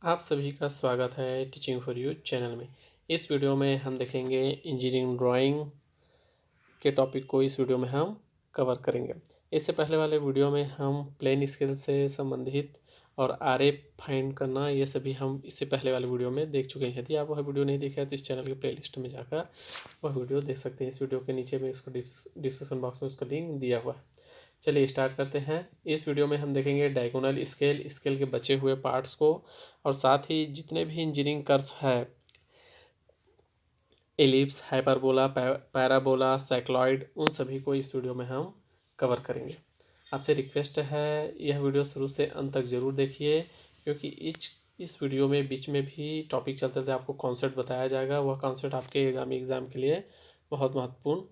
आप सभी का स्वागत है टीचिंग फॉर यू चैनल में। इस वीडियो में हम देखेंगे इंजीनियरिंग ड्राइंग के टॉपिक को इस वीडियो में हम कवर करेंगे। इससे पहले वाले वीडियो में हम प्लेन स्केल से संबंधित और आरए फाइंड करना ये सभी हम इससे पहले वाले वीडियो में देख चुके हैं। यदि आप वह वीडियो नहीं देखे तो इस चैनल के प्लेलिस्ट में जाकर वह वीडियो देख सकते हैं। इस वीडियो के नीचे में उसको डिस्क्रिप्शन बॉक्स में उसका लिंक दिया हुआ है। चलिए स्टार्ट करते हैं। इस वीडियो में हम देखेंगे डायगोनल स्केल के बचे हुए पार्ट्स को और साथ ही जितने भी इंजीनियरिंग कर्व्स है, एलिप्स, हाइपरबोला, पैराबोला, साइक्लॉइड, उन सभी को इस वीडियो में हम कवर करेंगे। आपसे रिक्वेस्ट है यह वीडियो शुरू से अंत तक ज़रूर देखिए, क्योंकि इस वीडियो में बीच में भी टॉपिक चलते थे आपको कॉन्सेप्ट बताया जाएगा। वह कॉन्सेप्ट आपके एग्ज़ाम के लिए बहुत महत्वपूर्ण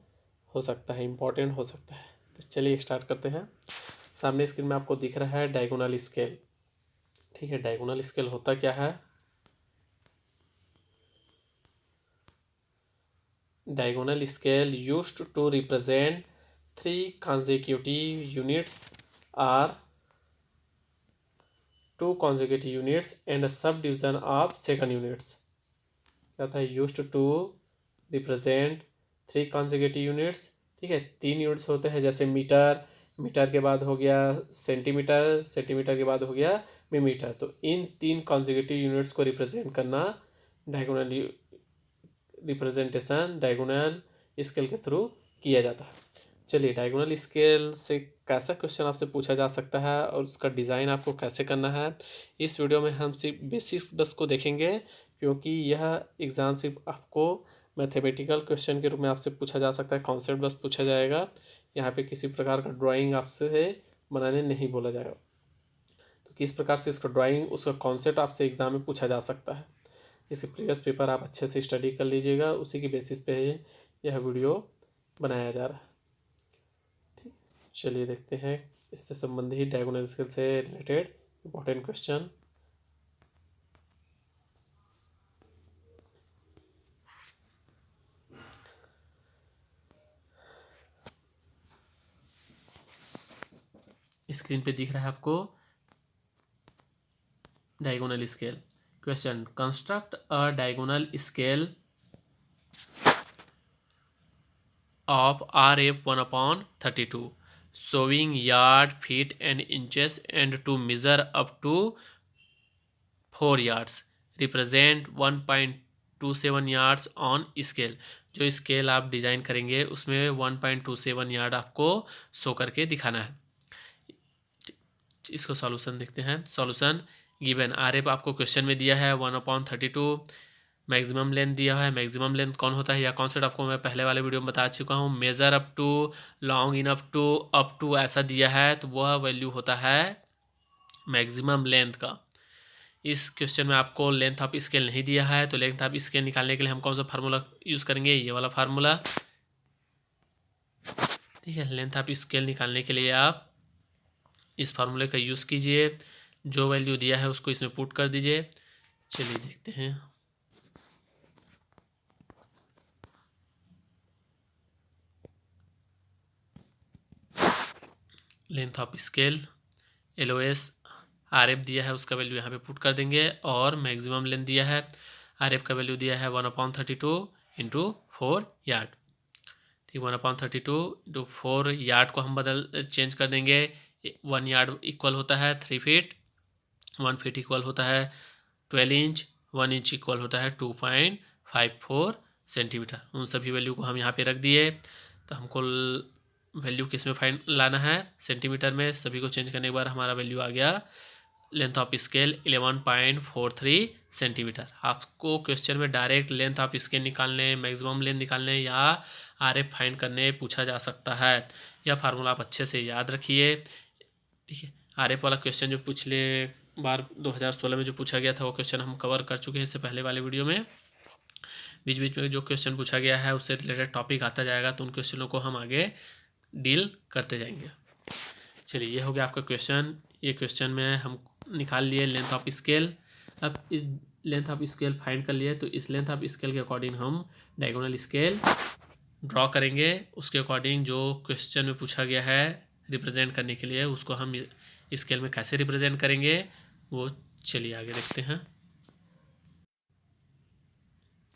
हो सकता है, इम्पॉर्टेंट हो सकता है। तो चलिए स्टार्ट करते हैं। सामने स्क्रीन में आपको दिख रहा है डायगोनल स्केल। ठीक है, डायगोनल स्केल होता क्या है? Diagonal scale used to represent 3 consecutive units or 2 consecutive units and a subdivision of second units। क्या था? Used to represent 3 consecutive units। ठीक है, 3 यूनिट्स होते हैं, जैसे मीटर, मीटर के बाद हो गया सेंटीमीटर, सेंटीमीटर के बाद हो गया मिलीमीटर। तो इन 3 consecutive यूनिट्स को रिप्रेजेंट करना डायगोनल रिप्रेजेंटेशन डायगोनल स्केल के थ्रू किया जाता है। चलिए, डायगोनल स्केल से कैसा क्वेश्चन आपसे पूछा जा सकता है और उसका डिज़ाइन आपको कैसे करना है, इस वीडियो में हम सिर्फ बेसिक्स बस को देखेंगे, क्योंकि यह एग्ज़ाम सिर्फ आपको मैथमेटिकल क्वेश्चन के रूप में आपसे पूछा जा सकता है, कॉन्सेप्ट बस पूछा जाएगा। यहाँ पे किसी प्रकार का ड्राइंग आपसे बनाने नहीं बोला जाएगा। तो किस प्रकार से इसका ड्राइंग, उसका कॉन्सेप्ट आपसे एग्ज़ाम में पूछा जा सकता है, इसे प्रीवियस पेपर आप अच्छे से स्टडी कर लीजिएगा, उसी की बेसिस पे यह वीडियो बनाया जा रहा है। ठीक, चलिए देखते हैं इससे संबंधित डायगोनल स्केल से रिलेटेड इंपॉर्टेंट क्वेश्चन। स्क्रीन पे दिख रहा है आपको diagonal scale. Question, construct a diagonal scale of RF 1/32 showing yard, feet and inches and to measure up to 4 yards represent 1.27 yards on scale। जो स्केल आप design करेंगे उसमें 1.27 यार्ड आपको शो करके दिखाना है। इसको सॉल्यूशन देखते हैं। सॉल्यूशन गिवन RF आपको क्वेश्चन में दिया है 1/32, मैक्सिमम लेंथ दिया है। मैक्सिमम लेंथ कौन होता है, या कॉन्सेप्ट आपको मैं पहले वाले वीडियो में बता चुका हूँ। Measure up to, long in up to ऐसा दिया है, तो वह वैल्यू होता है मैक्सिमम लेंथ का। इस क्वेश्चन में आपको लेंथ ऑफ स्केल नहीं दिया है, तो लेंथ ऑफ स्केल निकालने के लिए हम कौन सा फार्मूला यूज़ करेंगे? ये वाला फार्मूला। ठीक है, लेंथ ऑफ स्केल निकालने के लिए आप इस फार्मूले का यूज़ कीजिए। जो वैल्यू दिया है उसको इसमें पुट कर दीजिए। चलिए देखते हैं। Length of scale LOS RF दिया है, उसका वैल्यू यहाँ पे पुट कर देंगे, और मैक्सिमम लेंथ दिया है, RF का वैल्यू दिया है 1/32 इंटू 4 यार्ड। ठीक, 1/32 इंटू 4 यार्ड को हम चेंज कर देंगे। 1 यार्ड इक्वल होता है 3 फीट, 1 फीट इक्वल होता है 12 इंच, 1 इंच इक्वल होता है 2.54 सेंटीमीटर। उन सभी वैल्यू को हम यहाँ पे रख दिए। तो हमको वैल्यू किस में फाइंड लाना है? सेंटीमीटर में। सभी को चेंज करने के बाद हमारा वैल्यू आ गया लेंथ ऑफ स्केल 11.43 सेंटीमीटर। आपको क्वेश्चन में डायरेक्ट लेंथ ऑफ स्केल निकालने, मैक्सिमम लेंथ निकालने या RF फाइंड करने पूछा जा सकता है। यह फार्मूला आप अच्छे से याद रखिए। ठीक है, RF वाला क्वेश्चन जो पिछले बार 2016 में जो पूछा गया था, वो क्वेश्चन हम कवर कर चुके हैं इससे पहले वाले वीडियो में। बीच बीच में जो क्वेश्चन पूछा गया है उससे रिलेटेड टॉपिक आता जाएगा, तो उन क्वेश्चनों को हम आगे डील करते जाएंगे। चलिए, ये हो गया आपका क्वेश्चन। ये क्वेश्चन में हम निकाल लिए लेंथ ऑफ स्केल। अब इस लेंथ ऑफ स्केल फाइंड कर लिए, तो इस लेंथ ऑफ स्केल के अकॉर्डिंग हम डायगोनल स्केल ड्रॉ करेंगे। उसके अकॉर्डिंग जो क्वेश्चन में पूछा गया है रिप्रेजेंट करने के लिए, उसको हम स्केल में कैसे रिप्रेजेंट करेंगे वो चलिए आगे देखते हैं।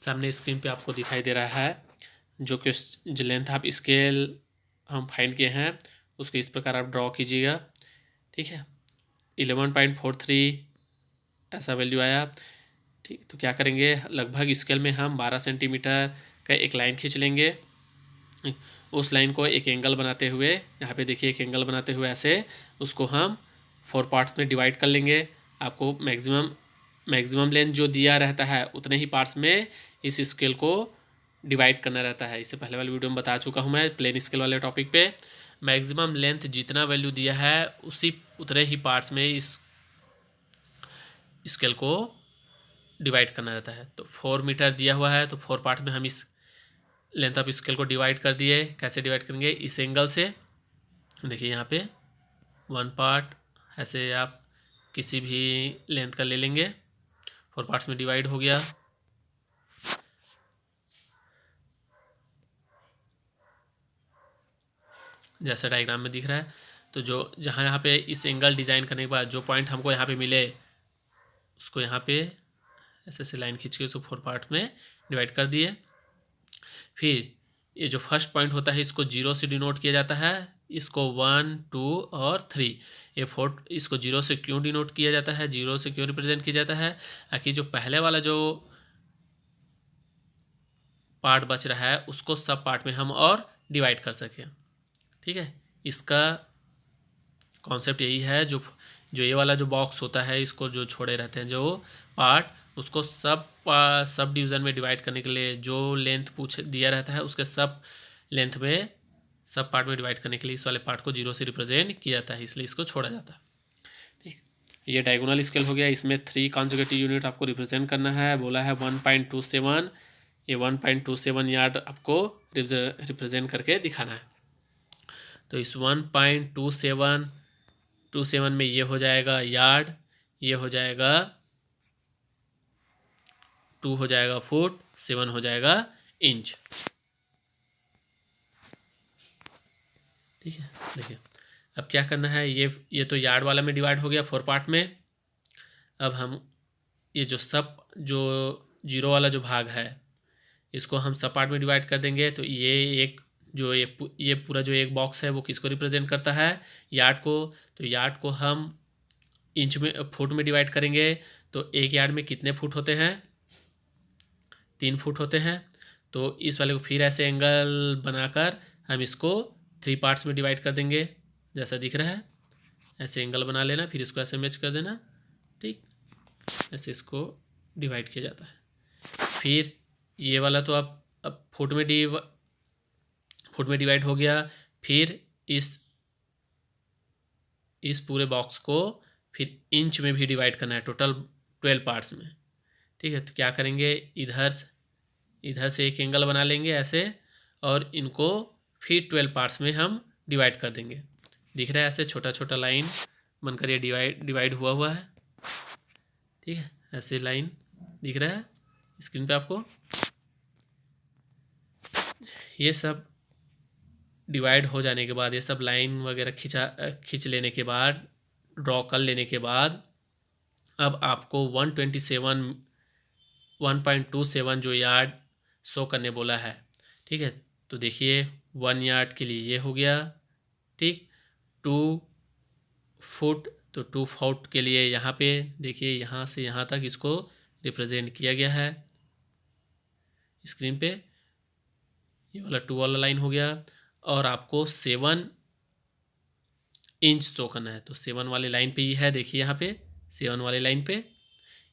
सामने स्क्रीन पे आपको दिखाई दे रहा है जो लेंथ आप स्केल हम फाइंड किए हैं उसको इस प्रकार आप ड्रॉ कीजिएगा। ठीक है, 11.43 ऐसा वैल्यू आया। ठीक, तो क्या करेंगे, लगभग स्केल में हम 12 सेंटीमीटर का एक लाइन खींच लेंगे। उस लाइन को एक एंगल बनाते हुए, यहाँ पे देखिए एक एंगल बनाते हुए ऐसे उसको हम 4 पार्ट्स में डिवाइड कर लेंगे। आपको मैक्सिमम लेंथ जो दिया रहता है उतने ही पार्ट्स में इस स्केल को डिवाइड करना रहता है। इससे पहले वाले वीडियो में बता चुका हूँ मैं प्लेन स्केल वाले टॉपिक पे। मैक्सिमम लेंथ जितना वैल्यू दिया है उतने ही पार्ट्स में इस स्केल को डिवाइड करना रहता है। तो 4 मीटर दिया हुआ है तो 4 पार्ट में हम इस लेंथ ऑफ स्केल को डिवाइड कर दिए। कैसे डिवाइड करेंगे, इस एंगल से। देखिए यहाँ पे 1 पार्ट ऐसे आप किसी भी लेंथ का ले लेंगे, 4 पार्ट्स में डिवाइड हो गया। जैसा डायग्राम में दिख रहा है। तो जो जहाँ यहाँ पे इस एंगल डिज़ाइन करने के बाद जो पॉइंट हमको यहाँ पे मिले उसको यहाँ पे ऐसे ऐसे लाइन खींच के उसको 4 पार्ट में डिवाइड कर दिए। फिर ये जो फर्स्ट पॉइंट होता है इसको 0 से डिनोट किया जाता है, इसको 1, 2 और 3। ये 4 इसको 0 से क्यों डिनोट किया जाता है, 0 से क्यों रिप्रेजेंट किया जाता है, ताकि जो पहले वाला जो पार्ट बच रहा है उसको सब पार्ट में हम और डिवाइड कर सकें। ठीक है, इसका कॉन्सेप्ट यही है। जो ये वाला जो बॉक्स होता है इसको जो छोड़े रहते हैं जो पार्ट, उसको सब डिवीज़न में डिवाइड करने के लिए जो लेंथ पूछ दिया रहता है उसके सब लेंथ में सब पार्ट में डिवाइड करने के लिए इस वाले पार्ट को 0 से रिप्रेजेंट किया जाता है, इसलिए इसको छोड़ा जाता है। ठीक, ये डायगोनल स्केल हो गया। इसमें 3 कॉन्सेक्यूटिव यूनिट आपको रिप्रेजेंट करना है। बोला है 1.27, ये 1.27 यार्ड आपको रिप्रेजेंट करके दिखाना है। तो इस 1.27 में ये हो जाएगा यार्ड, ये हो जाएगा 2 हो जाएगा फुट, 7 हो जाएगा इंच। ठीक है, देखिए अब क्या करना है, ये तो यार्ड वाला में डिवाइड हो गया 4 पार्ट में। अब हम ये जो 0 वाला जो भाग है इसको हम सब पार्ट में डिवाइड कर देंगे। तो ये पूरा जो एक बॉक्स है वो किसको रिप्रेजेंट करता है, यार्ड को। तो यार्ड को हम फुट में डिवाइड करेंगे। तो एक यार्ड में कितने फुट होते हैं, 3 फुट होते हैं। तो इस वाले को फिर ऐसे एंगल बनाकर हम इसको 3 पार्ट्स में डिवाइड कर देंगे। जैसा दिख रहा है ऐसे एंगल बना लेना, फिर इसको ऐसे मैच कर देना। ठीक, ऐसे इसको डिवाइड किया जाता है। फिर ये वाला तो अब फुट में डिवाइड हो गया। फिर इस पूरे बॉक्स को फिर इंच में भी डिवाइड करना है, टोटल 12 पार्ट्स में। ठीक है, तो क्या करेंगे, इधर से एक एंगल बना लेंगे ऐसे, और इनको फिर 12 पार्ट्स में हम डिवाइड कर देंगे। दिख रहा है ऐसे छोटा छोटा लाइन बनकर ये डिवाइड हुआ है। ठीक है, ऐसे लाइन दिख रहा है स्क्रीन पे आपको। ये सब डिवाइड हो जाने के बाद, ये सब लाइन वगैरह खींच लेने के बाद, ड्रॉ कर लेने के बाद, अब आपको 1.27 जो यार्ड शो करने बोला है। ठीक है, तो देखिए 1 यार्ड के लिए ये हो गया। ठीक, 2 फुट, तो 2 फुट के लिए यहाँ पे देखिए यहाँ से यहाँ तक इसको रिप्रेजेंट किया गया है स्क्रीन पे। ये वाला 2 वाला लाइन हो गया। और आपको 7 इंच शो करना है, तो 7 वाले लाइन पे ही है, देखिए यहाँ पे 7 वाले लाइन पे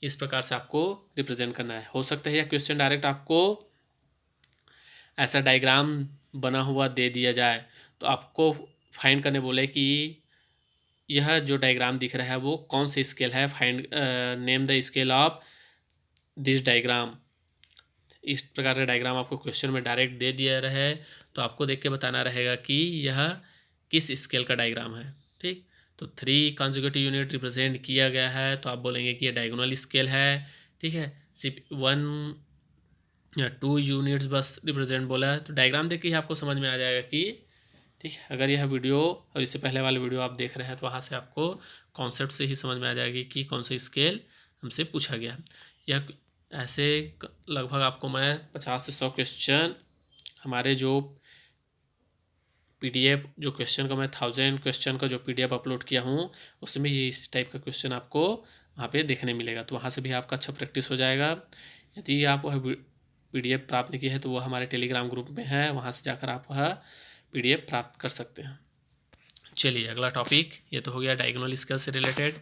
इस प्रकार से आपको रिप्रेजेंट करना है। हो सकता है या क्वेश्चन डायरेक्ट आपको ऐसा डायग्राम बना हुआ दे दिया जाए, तो आपको फाइंड करने बोले कि यह जो डायग्राम दिख रहा है वो कौन सी स्केल है, find name the scale of this diagram. इस प्रकार का डायग्राम आपको क्वेश्चन में डायरेक्ट दे दिया रहे तो आपको देख के बताना रहेगा कि यह किस स्केल का डायग्राम है। ठीक, तो 3 कॉन्सेक्यूटिव यूनिट रिप्रेजेंट किया गया है तो आप बोलेंगे कि ये डायगोनल स्केल है। ठीक है, सिर्फ 1 या 2 यूनिट्स बस रिप्रेजेंट बोला है, तो डायग्राम देख के ही आपको समझ में आ जाएगा कि ठीक है। अगर यह वीडियो और इससे पहले वाले वीडियो आप देख रहे हैं तो वहाँ से आपको कॉन्सेप्ट से ही समझ में आ जाएगी कि कौन सा स्केल हमसे पूछा गया। ऐसे लगभग आपको मैं 50 से 100 क्वेश्चन हमारे जो PDF जो क्वेश्चन का मैं 1000 क्वेश्चन का जो PDF अपलोड किया हूँ उसमें ये इस टाइप का क्वेश्चन आपको वहाँ पे देखने मिलेगा, तो वहाँ से भी आपका अच्छा प्रैक्टिस हो जाएगा। यदि आप वह PDF प्राप्त नहीं किए हैं तो वह हमारे टेलीग्राम ग्रुप में है, वहाँ से जाकर आप वह PDF प्राप्त कर सकते हैं। चलिए अगला टॉपिक, ये तो हो गया डायगोनल स्केल से रिलेटेड।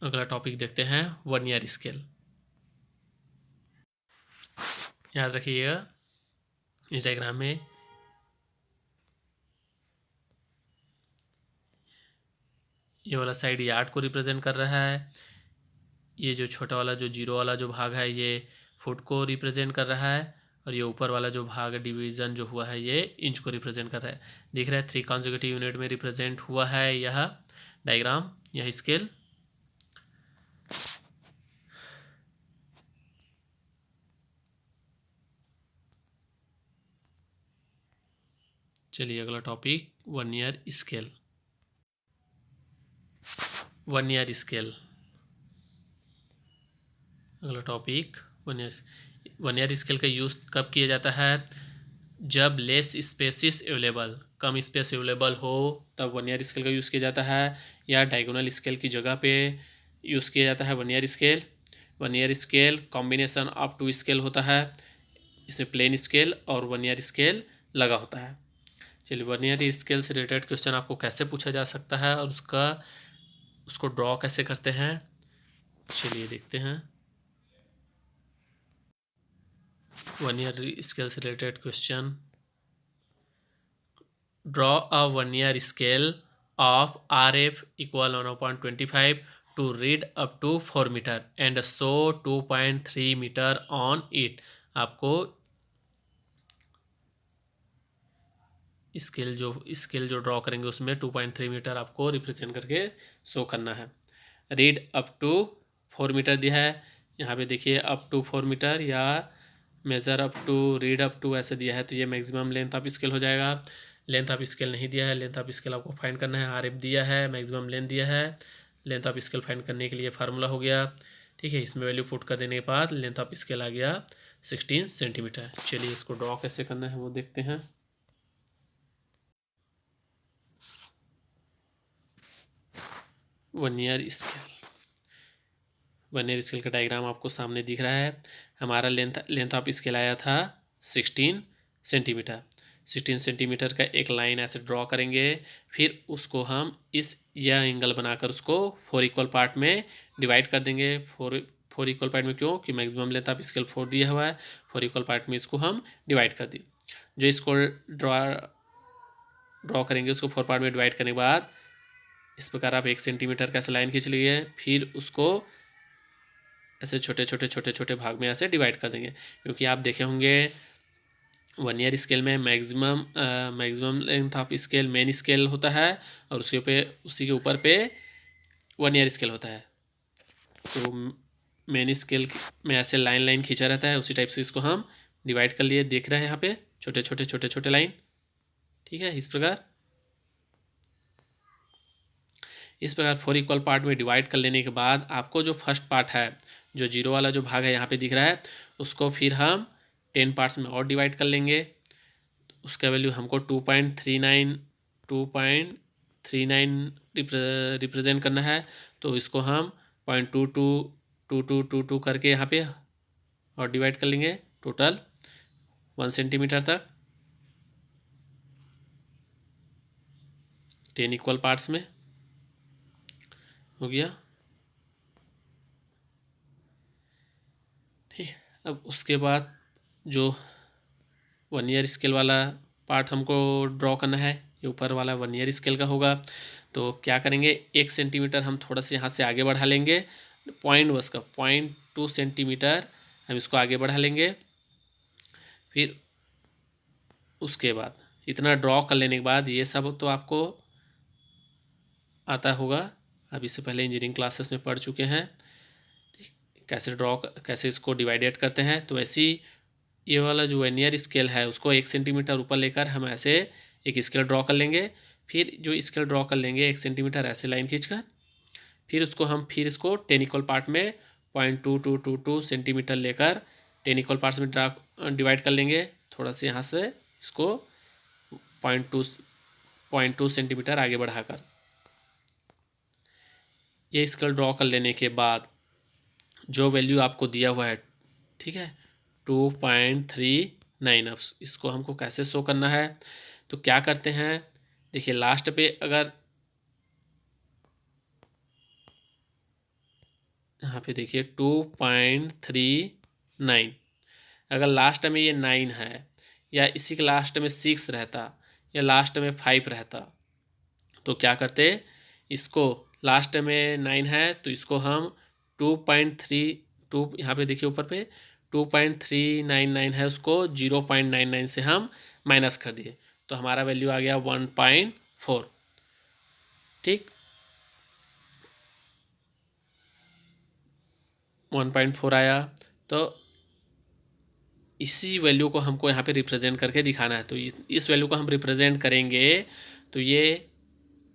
अगला टॉपिक देखते हैं वर्नियर स्केल। याद रखिएगा इस डायग्राम में ये वाला साइड यार्ड को रिप्रेजेंट कर रहा है, ये जो छोटा वाला जो जीरो वाला जो भाग है ये फुट को रिप्रेजेंट कर रहा है, और ये ऊपर वाला जो भाग डिवीजन जो हुआ है ये इंच को रिप्रेजेंट कर रहा है। दिख रहा है 3 कॉन्सेक्यूटिव यूनिट में रिप्रेजेंट हुआ है यह डायग्राम, यह स्केल। चलिए अगला topic vernier scale. Vernier scale अगला टॉपिक वर्नियर स्केल का यूज़ कब किया जाता है? जब लेस स्पेसिस अवेलेबल, कम स्पेस अवेलेबल हो तब वर्नियर स्केल का यूज़ किया जाता है, या डायगोनल स्केल की जगह पे यूज़ किया जाता है vernier scale. Vernier scale combination of 2 scale होता है, इसमें प्लेन स्केल और वर्नियर स्केल लगा होता है। चलिए वर्नियर स्केल से रिलेटेड क्वेश्चन आपको कैसे पूछा जा सकता है और उसको ड्रॉ कैसे करते हैं, चलिए देखते हैं। वर्नियर स्केल से related question, draw a vernier scale of RF equal 1.25 to read up to 4 metre and show 2.3 metre on it। आपको स्केल जो ड्रॉ करेंगे उसमें 2.3 मीटर आपको रिप्रेजेंट करके शो करना है। रीड अप टू 4 मीटर दिया है, यहाँ पे देखिए अप टू 4 मीटर या measure up to, read up to ऐसे दिया है, तो ये मैक्सिमम लेंथ ऑफ स्केल हो जाएगा। लेंथ ऑफ स्केल नहीं दिया है, लेंथ ऑफ स्केल आपको फाइंड करना है। RF दिया है, मैक्सिमम लेंथ दिया है, लेंथ ऑफ स्केल फाइंड करने के लिए फार्मूला हो गया, ठीक है। इसमें वैल्यू पुट कर देने के बाद लेंथ ऑफ स्केल आ गया 16 सेंटीमीटर। चलिए इसको ड्रॉ कैसे करना है वो देखते हैं। वर्नियर स्केल का डायग्राम आपको सामने दिख रहा है। हमारा लेंथ ऑफ स्केल आया था 16 सेंटीमीटर। 16 सेंटीमीटर का एक लाइन ऐसे ड्रॉ करेंगे, फिर उसको हम यह एंगल बनाकर उसको 4 इक्वल पार्ट में डिवाइड कर देंगे। 4 इक्वल पार्ट में क्यों कि मैक्सिमम लेंथ ऑफ स्केल 4 दिया हुआ है, 4 इक्वल पार्ट में इसको हम डिवाइड कर दिए। जो इसको ड्रॉ करेंगे उसको 4 पार्ट में डिवाइड करने के बाद इस प्रकार आप 1 सेंटीमीटर का ऐसे लाइन खींच लीजिए, फिर उसको ऐसे छोटे छोटे भाग में ऐसे डिवाइड कर देंगे। क्योंकि आप देखे होंगे वर्नियर स्केल में maximum length of scale main scale होता है और उसी के ऊपर पे वर्नियर स्केल होता है। तो मेन स्केल में ऐसे लाइन खींचा रहता है, उसी टाइप से इसको हम डिवाइड कर लिए। देख रहे हैं यहाँ पे छोटे छोटे लाइन, ठीक है। इस प्रकार 4 इक्वल पार्ट में डिवाइड कर लेने के बाद आपको जो फर्स्ट पार्ट है, जो जीरो वाला जो भाग है यहाँ पे दिख रहा है, उसको फिर हम 10 पार्ट्स में और डिवाइड कर लेंगे। उसका वैल्यू हमको 2.39 रिप्रेजेंट करना है, तो इसको हम 0.22 करके यहाँ पे और डिवाइड कर लेंगे टोटल 1 सेंटीमीटर तक 10 इक्वल पार्ट्स में हो गया, ठीक। अब उसके बाद जो वर्नियर स्केल वाला पार्ट हमको ड्रॉ करना है, ये ऊपर वाला वर्नियर स्केल का होगा। तो क्या करेंगे, 1 सेंटीमीटर हम थोड़ा सा यहाँ से आगे बढ़ा लेंगे, 0.2 सेंटीमीटर हम इसको आगे बढ़ा लेंगे। फिर उसके बाद इतना ड्रॉ कर लेने के बाद ये सब तो आपको आता होगा, अब इससे पहले इंजीनियरिंग क्लासेस में पढ़ चुके हैं कैसे इसको डिवाइडेड करते हैं। तो ऐसी ये वाला जो वर्नियर स्केल है उसको 1 सेंटीमीटर ऊपर लेकर हम ऐसे एक स्केल ड्रॉ कर लेंगे। फिर जो स्केल ड्रॉ कर लेंगे 1 सेंटीमीटर ऐसे लाइन खींचकर, फिर इसको 10 इक्वल पार्ट में 0.2222 सेंटीमीटर लेकर 10 इक्वल पार्ट्स में डिवाइड कर लेंगे। थोड़ा सा यहाँ से इसको 0.2 सेंटीमीटर आगे बढ़ाकर ये स्केल ड्रॉ कर लेने के बाद जो वैल्यू आपको दिया हुआ है, ठीक है, 2.39। अब इसको हमको कैसे शो करना है, तो क्या करते हैं, देखिए लास्ट पे अगर यहाँ पे देखिए 2.39, अगर लास्ट में ये 9 है या इसी के लास्ट में 6 रहता या लास्ट में 5 रहता तो क्या करते, इसको लास्ट में 9 है तो इसको हम 2.32, यहाँ पे देखिए ऊपर पे 2.399 है, उसको 0.99 से हम माइनस कर दिए तो हमारा वैल्यू आ गया 1.4। ठीक, 1.4 आया। तो इसी वैल्यू को हमको यहाँ पे रिप्रेजेंट करके दिखाना है। तो इस वैल्यू को हम रिप्रेजेंट करेंगे तो ये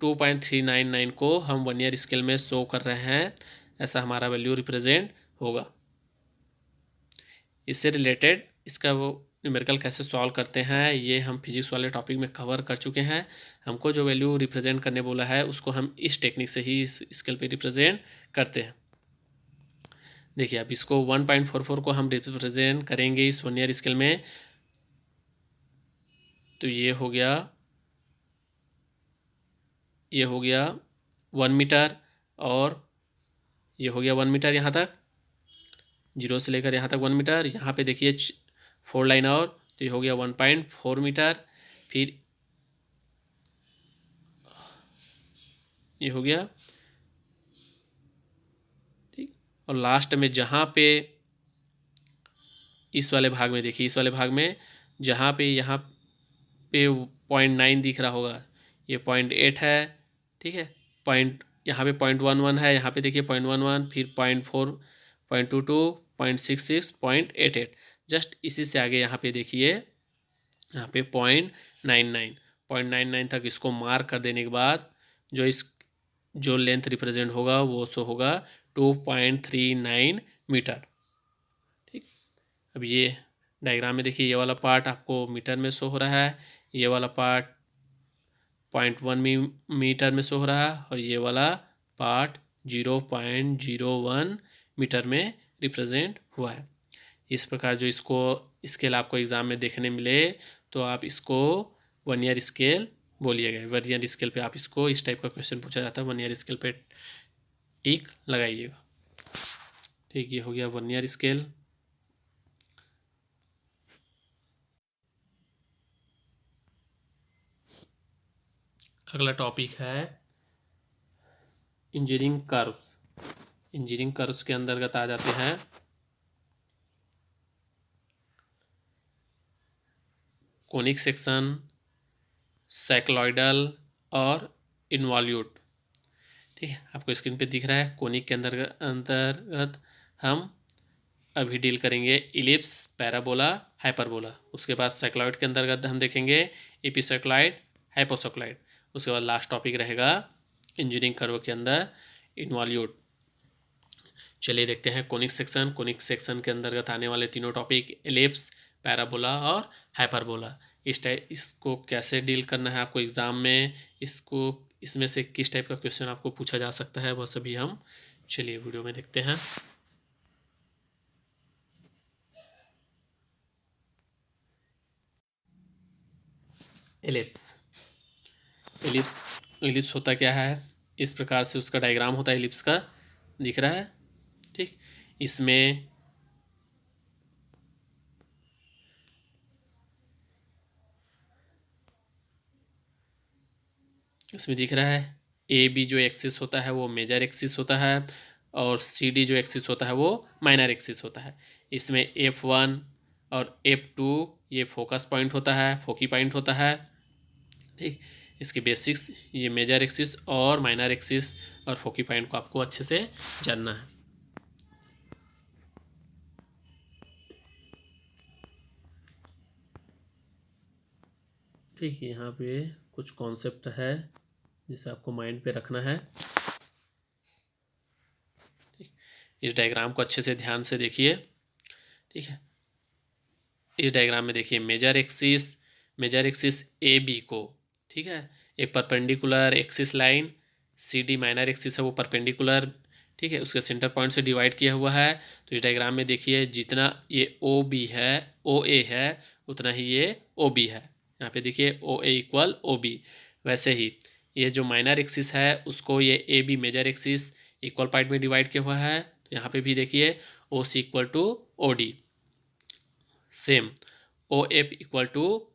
2.399 को हम 1 ईयर स्केल में शो कर रहे हैं, ऐसा हमारा वैल्यू रिप्रेजेंट होगा। इससे रिलेटेड इसका वो न्यूमेरिकल कैसे सॉल्व करते हैं ये हम फिजिक्स वाले टॉपिक में कवर कर चुके हैं। हमको जो वैल्यू रिप्रेजेंट करने बोला है उसको हम इस टेक्निक से ही इस स्केल पे रिप्रेजेंट करते हैं। देखिए अब इसको 1.44 को हम रिप्रेजेंट करेंगे इस 1 ईयर स्केल में, तो ये हो गया 1 मीटर और ये हो गया 1 मीटर, यहाँ तक 0 से लेकर यहाँ तक 1 मीटर। यहाँ पे देखिए 4 लाइन और, तो ये हो गया 1.4 मीटर। फिर ये हो गया, ठीक, और लास्ट में जहाँ पे इस वाले भाग में देखिए, इस वाले भाग में जहाँ पे यहाँ पे 0.9 दिख रहा होगा ये 0.8 है, ठीक है, पॉइंट यहाँ पे 0.11 है, यहाँ पे देखिए 0.11, फिर 0.4, 0.22, 0.66, 0.88। जस्ट इसी से आगे यहाँ पे देखिए यहाँ पे 0.99 तक इसको मार्क कर देने के बाद जो लेंथ रिप्रेजेंट होगा वो सो होगा 2.39 मीटर। ठीक, अब ये डायग्राम में देखिए ये वाला पार्ट आपको मीटर में शो हो रहा है, ये वाला पार्ट 0.1 मीटर में शो हो रहा है और ये वाला पार्ट 0.01 मीटर में रिप्रेजेंट हुआ है। इस प्रकार जो इसको स्केल आपको एग्ज़ाम में देखने मिले तो आप इसको 1 ईयर स्केल बोलिएगा। 1 ईयर स्केल पे आप इसको इस टाइप का क्वेश्चन पूछा जाता है, 1 ईयर स्केल पे टिक लगाइएगा। ठीक, ये हो गया 1 ईयर स्केल। अगला टॉपिक है इंजीनियरिंग कर्व्स। इंजीनियरिंग कर्व्स के अंतर्गत आ जाते हैं कोनिक सेक्शन, साइक्लॉइडल और इन्वॉल्यूट। ठीक है, आपको स्क्रीन पे दिख रहा है। कोनिक के अंतर्गत हम अभी डील करेंगे इलिप्स, पैराबोला, हाइपरबोला। उसके बाद साइक्लॉइड के अंतर्गत हम देखेंगे एपिसाइक्लॉइड, हाइपोसाइक्लॉइड। उसके बाद लास्ट टॉपिक रहेगा इंजीनियरिंग कर्व के अंदर इन्वॉल्यूट। चलिए देखते हैं कोनिक सेक्शन। कोनिक सेक्शन के अंतर्गत आने वाले तीनों टॉपिक एलिप्स, पैराबोला और हाइपरबोला। इसको कैसे डील करना है आपको एग्ज़ाम में, इसमें से किस टाइप का क्वेश्चन आपको पूछा जा सकता है वह सभी हम चलिए वीडियो में देखते हैं। एलिप्स। एलिप्स होता क्या है, इस प्रकार से उसका डायग्राम होता है एलिप्स का, दिख रहा है। ठीक, इसमें दिख रहा है ए बी जो एक्सिस होता है वो मेजर एक्सिस होता है और सी डी जो एक्सिस होता है वो माइनर एक्सिस होता है। इसमें F1 और F2 ये फोकस पॉइंट होता है, फोकी पॉइंट होता है। ठीक, इसके बेसिक्स ये मेजर एक्सिस और माइनर एक्सिस और फोकी पॉइंट को आपको अच्छे से जानना है। ठीक, यहाँ पे कुछ कॉन्सेप्ट है जिसे आपको माइंड पे रखना है। इस डायग्राम को अच्छे से ध्यान से देखिए, ठीक है। इस डायग्राम में देखिए मेजर एक्सिस ए बी को, ठीक है, एक perpendicular axis line C D minor axis है वो परपेंडिकुलर, ठीक है, उसके सेंटर पॉइंट से डिवाइड किया हुआ है। तो इस डायग्राम में देखिए जितना ये ओ बी है, ओ ए है, उतना ही ये ओ बी है। यहाँ पे देखिए ओ ए इक्वल ओ बी। वैसे ही ये जो माइनर एक्सिस है उसको ये A B major axis equal part में डिवाइड किया हुआ है। तो यहाँ पे भी देखिए O C equal to O D, same O F equal to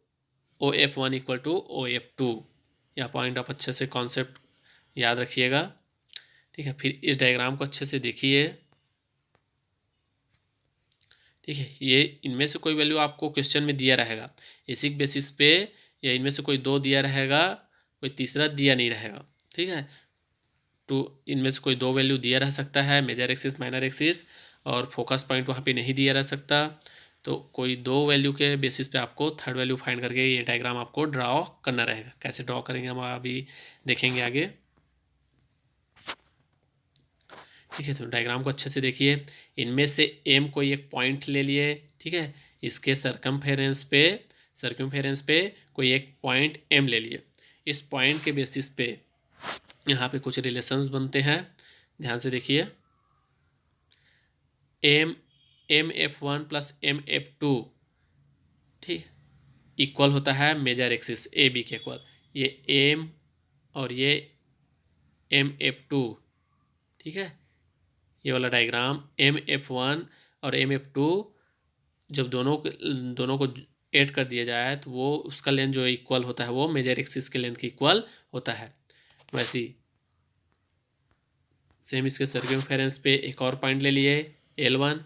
O F one equal to O F two. यह पॉइंट आप अच्छे से कॉन्सेप्ट याद रखिएगा, ठीक है। फिर इस डायग्राम को अच्छे से देखिए, ठीक है। ये इनमें से कोई वैल्यू आपको क्वेश्चन में दिया रहेगा, इसी बेसिस पे या इनमें से कोई दो दिया रहेगा, कोई तीसरा दिया नहीं रहेगा, ठीक है। तो इनमें से कोई दो वैल्यू दिया रह सकता है, मेजर एक्सिस माइनर एक्सिस, और फोकस पॉइंट वहाँ पे नहीं दिया रह सकता। तो कोई दो वैल्यू के बेसिस पे आपको थर्ड वैल्यू फाइंड करके ये डायग्राम आपको ड्रॉ करना रहेगा। कैसे ड्रॉ करेंगे हम अभी देखेंगे आगे, ठीक है। तो डायग्राम को अच्छे से देखिए, इनमें से एम कोई एक पॉइंट ले लिए, ठीक है, इसके सर्कमफेरेंस पे कोई एक पॉइंट एम ले लिए। इस पॉइंट के बेसिस पे यहाँ पे कुछ रिलेशंस बनते हैं, ध्यान से देखिए। M F one plus M F two, ठीक, इक्वल होता है मेजर एक्सिस ए बी के इक्वल। ये एम और ये एम एफ टू, ठीक है, ये वाला डायग्राम एम एफ वन और एम एफ टू जब दोनों को ऐड कर दिया जाए तो वो उसका लेंथ जो इक्वल होता है वो मेजर एक्सिस के लेंथ के इक्वल होता है। वैसे सेम इसके सर्कमफेरेंस पे एक और पॉइंट ले लिए L1।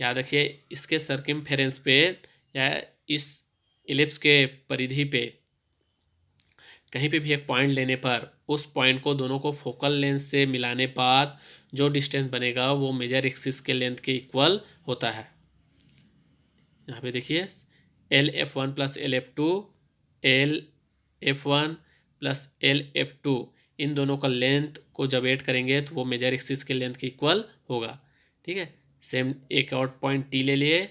याद रखिए इसके सर्कमफेरेंस पे या इस इलिप्स के परिधि पे कहीं पे भी एक पॉइंट लेने पर उस पॉइंट को दोनों को फोकल लेंथ से मिलाने बाद जो डिस्टेंस बनेगा वो मेजर एक्सिस के लेंथ के इक्वल होता है। यहाँ पे देखिए LF1 plus LF2, LF1 plus LF2, इन दोनों का लेंथ को जब ऐड करेंगे तो वो मेजर एक्सिस के लेंथ के इक्वल होगा, ठीक है। सेम एक और पॉइंट टी ले लिए,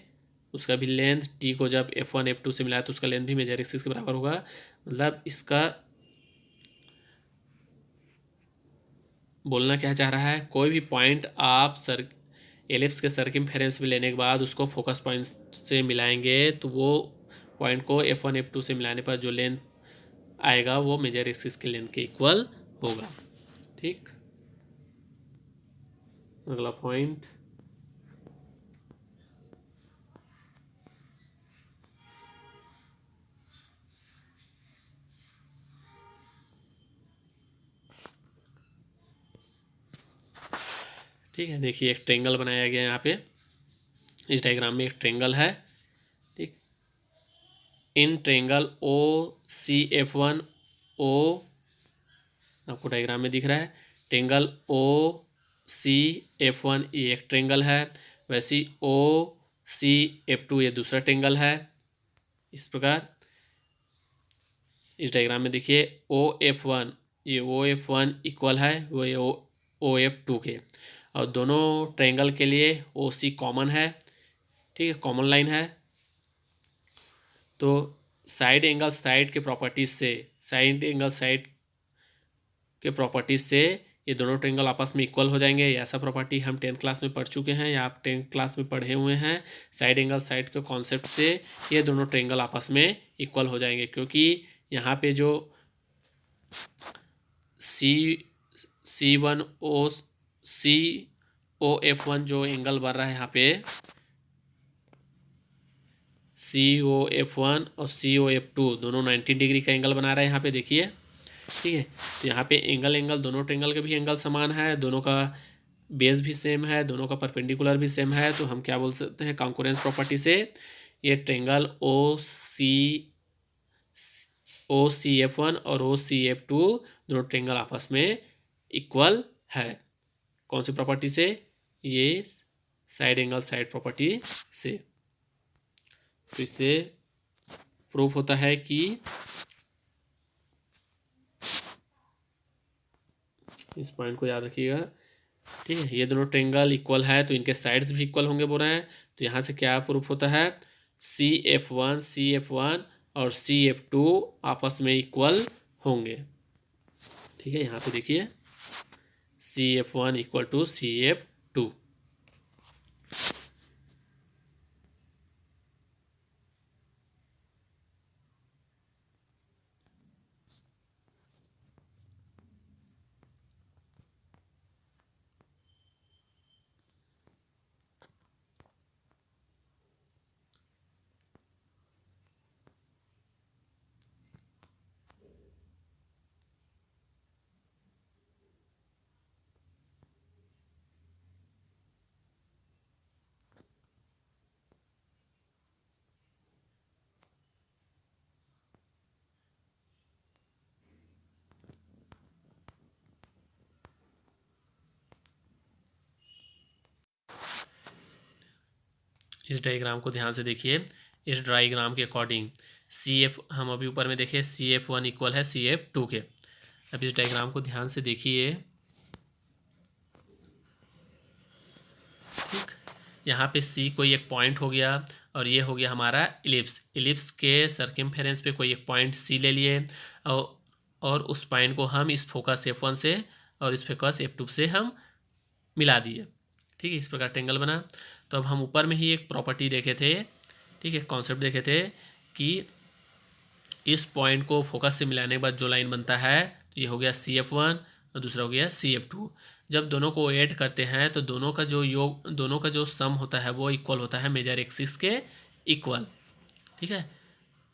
उसका भी लेंथ टी को जब F1 F2 से मिलाया तो उसका लेंथ भी मेजर एक्सिस के बराबर होगा। मतलब इसका बोलना क्या चाह रहा है, कोई भी पॉइंट आप एलिप्स के सर्कमफेरेंस में लेने के बाद उसको फोकस पॉइंट से मिलाएंगे तो वो पॉइंट को F1 F2 से मिलाने पर जो लेंथ आएगा वो मेजर एक्सिस के लेंथ के इक्वल होगा, ठीक। अगला पॉइंट, ठीक है। देखिए एक ट्रेंगल बनाया गया है यहाँ पे, इस डायग्राम में एक ट्रेंगल है, ठीक। In triangle O C F one O, आपको डायग्राम में दिख रहा है triangle O C F one, ये एक ट्रेंगल है। वैसे ओ सी एफ टू ये दूसरा ट्रेंगल है। इस प्रकार इस डायग्राम में देखिए ओ एफ वन, ये ओ एफ वन इक्वल है वो ये ओ एफ टू के, और दोनों ट्रायंगल के लिए ओ सी कॉमन है, ठीक है, कॉमन लाइन है। तो साइड एंगल साइड के प्रॉपर्टीज से ये दोनों ट्रायंगल आपस में इक्वल हो जाएंगे। ये ऐसा प्रॉपर्टी हम 10th क्लास में पढ़ चुके हैं या आप 10th क्लास में पढ़े हुए हैं। साइड एंगल साइड के कॉन्सेप्ट से ये दोनों ट्रायंगल आपस में इक्वल हो जाएंगे, क्योंकि यहाँ पे जो सी ओ एफ वन जो एंगल बन रहा है यहाँ पे COF1 और COF2 दोनों 90 डिग्री का एंगल बना रहे हैं यहाँ पे देखिए, ठीक है। तो यहाँ पे एंगल दोनों ट्रेंगल के भी एंगल समान है, दोनों का बेस भी सेम है, दोनों का परपेंडिकुलर भी सेम है। तो हम क्या बोल सकते हैं कॉन्करेंस प्रॉपर्टी से, ये ट्रेंगल OCF1 और OCF2 दोनों ट्रेंगल आपस में इक्वल है। कौन सी प्रॉपर्टी से, ये साइड एंगल साइड प्रॉपर्टी से। तो इससे प्रूफ होता है कि इस पॉइंट को याद रखिएगा, ठीक है, ये दोनों ट्रेंगल इक्वल है तो इनके साइड्स भी इक्वल होंगे बोल रहे हैं। तो यहाँ से क्या प्रूफ होता है, CF1 और CF2 आपस में इक्वल होंगे। ठीक है, यहाँ पे देखिए CF1 इक्वल टू CF2। इस डायग्राम को ध्यान से देखिए। इस डायग्राम के अकॉर्डिंग हम अभी ऊपर में देखिए CF1 इक्वल है CF2 के। अब इस डायग्राम को ध्यान से देखिए। ठीक, यहाँ पे C कोई एक पॉइंट हो गया और ये हो गया हमारा इलिप्स के सर्कमफेरेंस पे कोई एक पॉइंट C ले लिए और उस पॉइंट को हम इस फोकस F1 से और इस फोकस F2 से हम मिला दिए। ठीक है, इस प्रकार ट्रेंगल बना। तो अब हम ऊपर में ही एक प्रॉपर्टी देखे थे, ठीक है, कॉन्सेप्ट देखे थे कि इस पॉइंट को फोकस से मिलाने के बाद जो लाइन बनता है तो ये हो गया CF1 और दूसरा हो गया CF2। जब दोनों को ऐड करते हैं तो दोनों का जो सम होता है वो इक्वल होता है मेजर एक्सिस के इक्वल। ठीक है,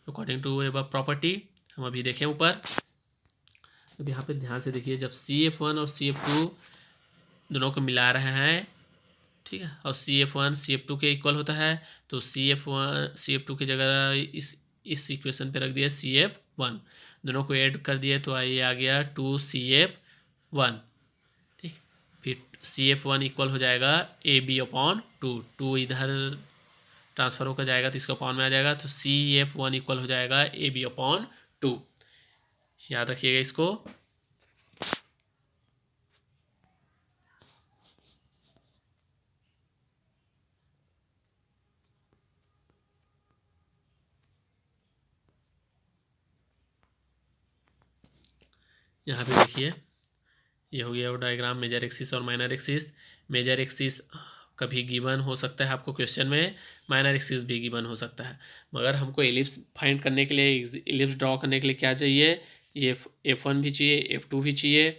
अकॉर्डिंग टू एबव प्रॉपर्टी हम अभी देखें ऊपर। अब यहाँ पे ध्यान से देखिए, जब CF1 और CF2 दोनों को मिला रहे हैं, ठीक है, और CF1 CF2 के इक्वल होता है तो CF2 की जगह इस इक्वेशन पे रख दिया CF1, दोनों को ऐड कर दिए तो ये आ गया 2CF1। ठीक, फिर CF1 इक्वल हो जाएगा AB/2, 2 इधर ट्रांसफर होकर जाएगा तो इसका अपॉन में आ जाएगा तो CF1 इक्वल हो जाएगा AB/2। याद रखिएगा इसको। यहाँ पे देखिए ये हो गया वो डायग्राम मेजर एक्सिस और माइनर एक्सिस। मेजर एक्सिस कभी गिवन हो सकता है आपको क्वेश्चन में, माइनर एक्सिस भी गिवन हो सकता है, मगर हमको एलिप्स फाइंड करने के लिए, एलिप्स ड्रॉ करने के लिए क्या चाहिए, ये F1 भी चाहिए, F2 भी चाहिए।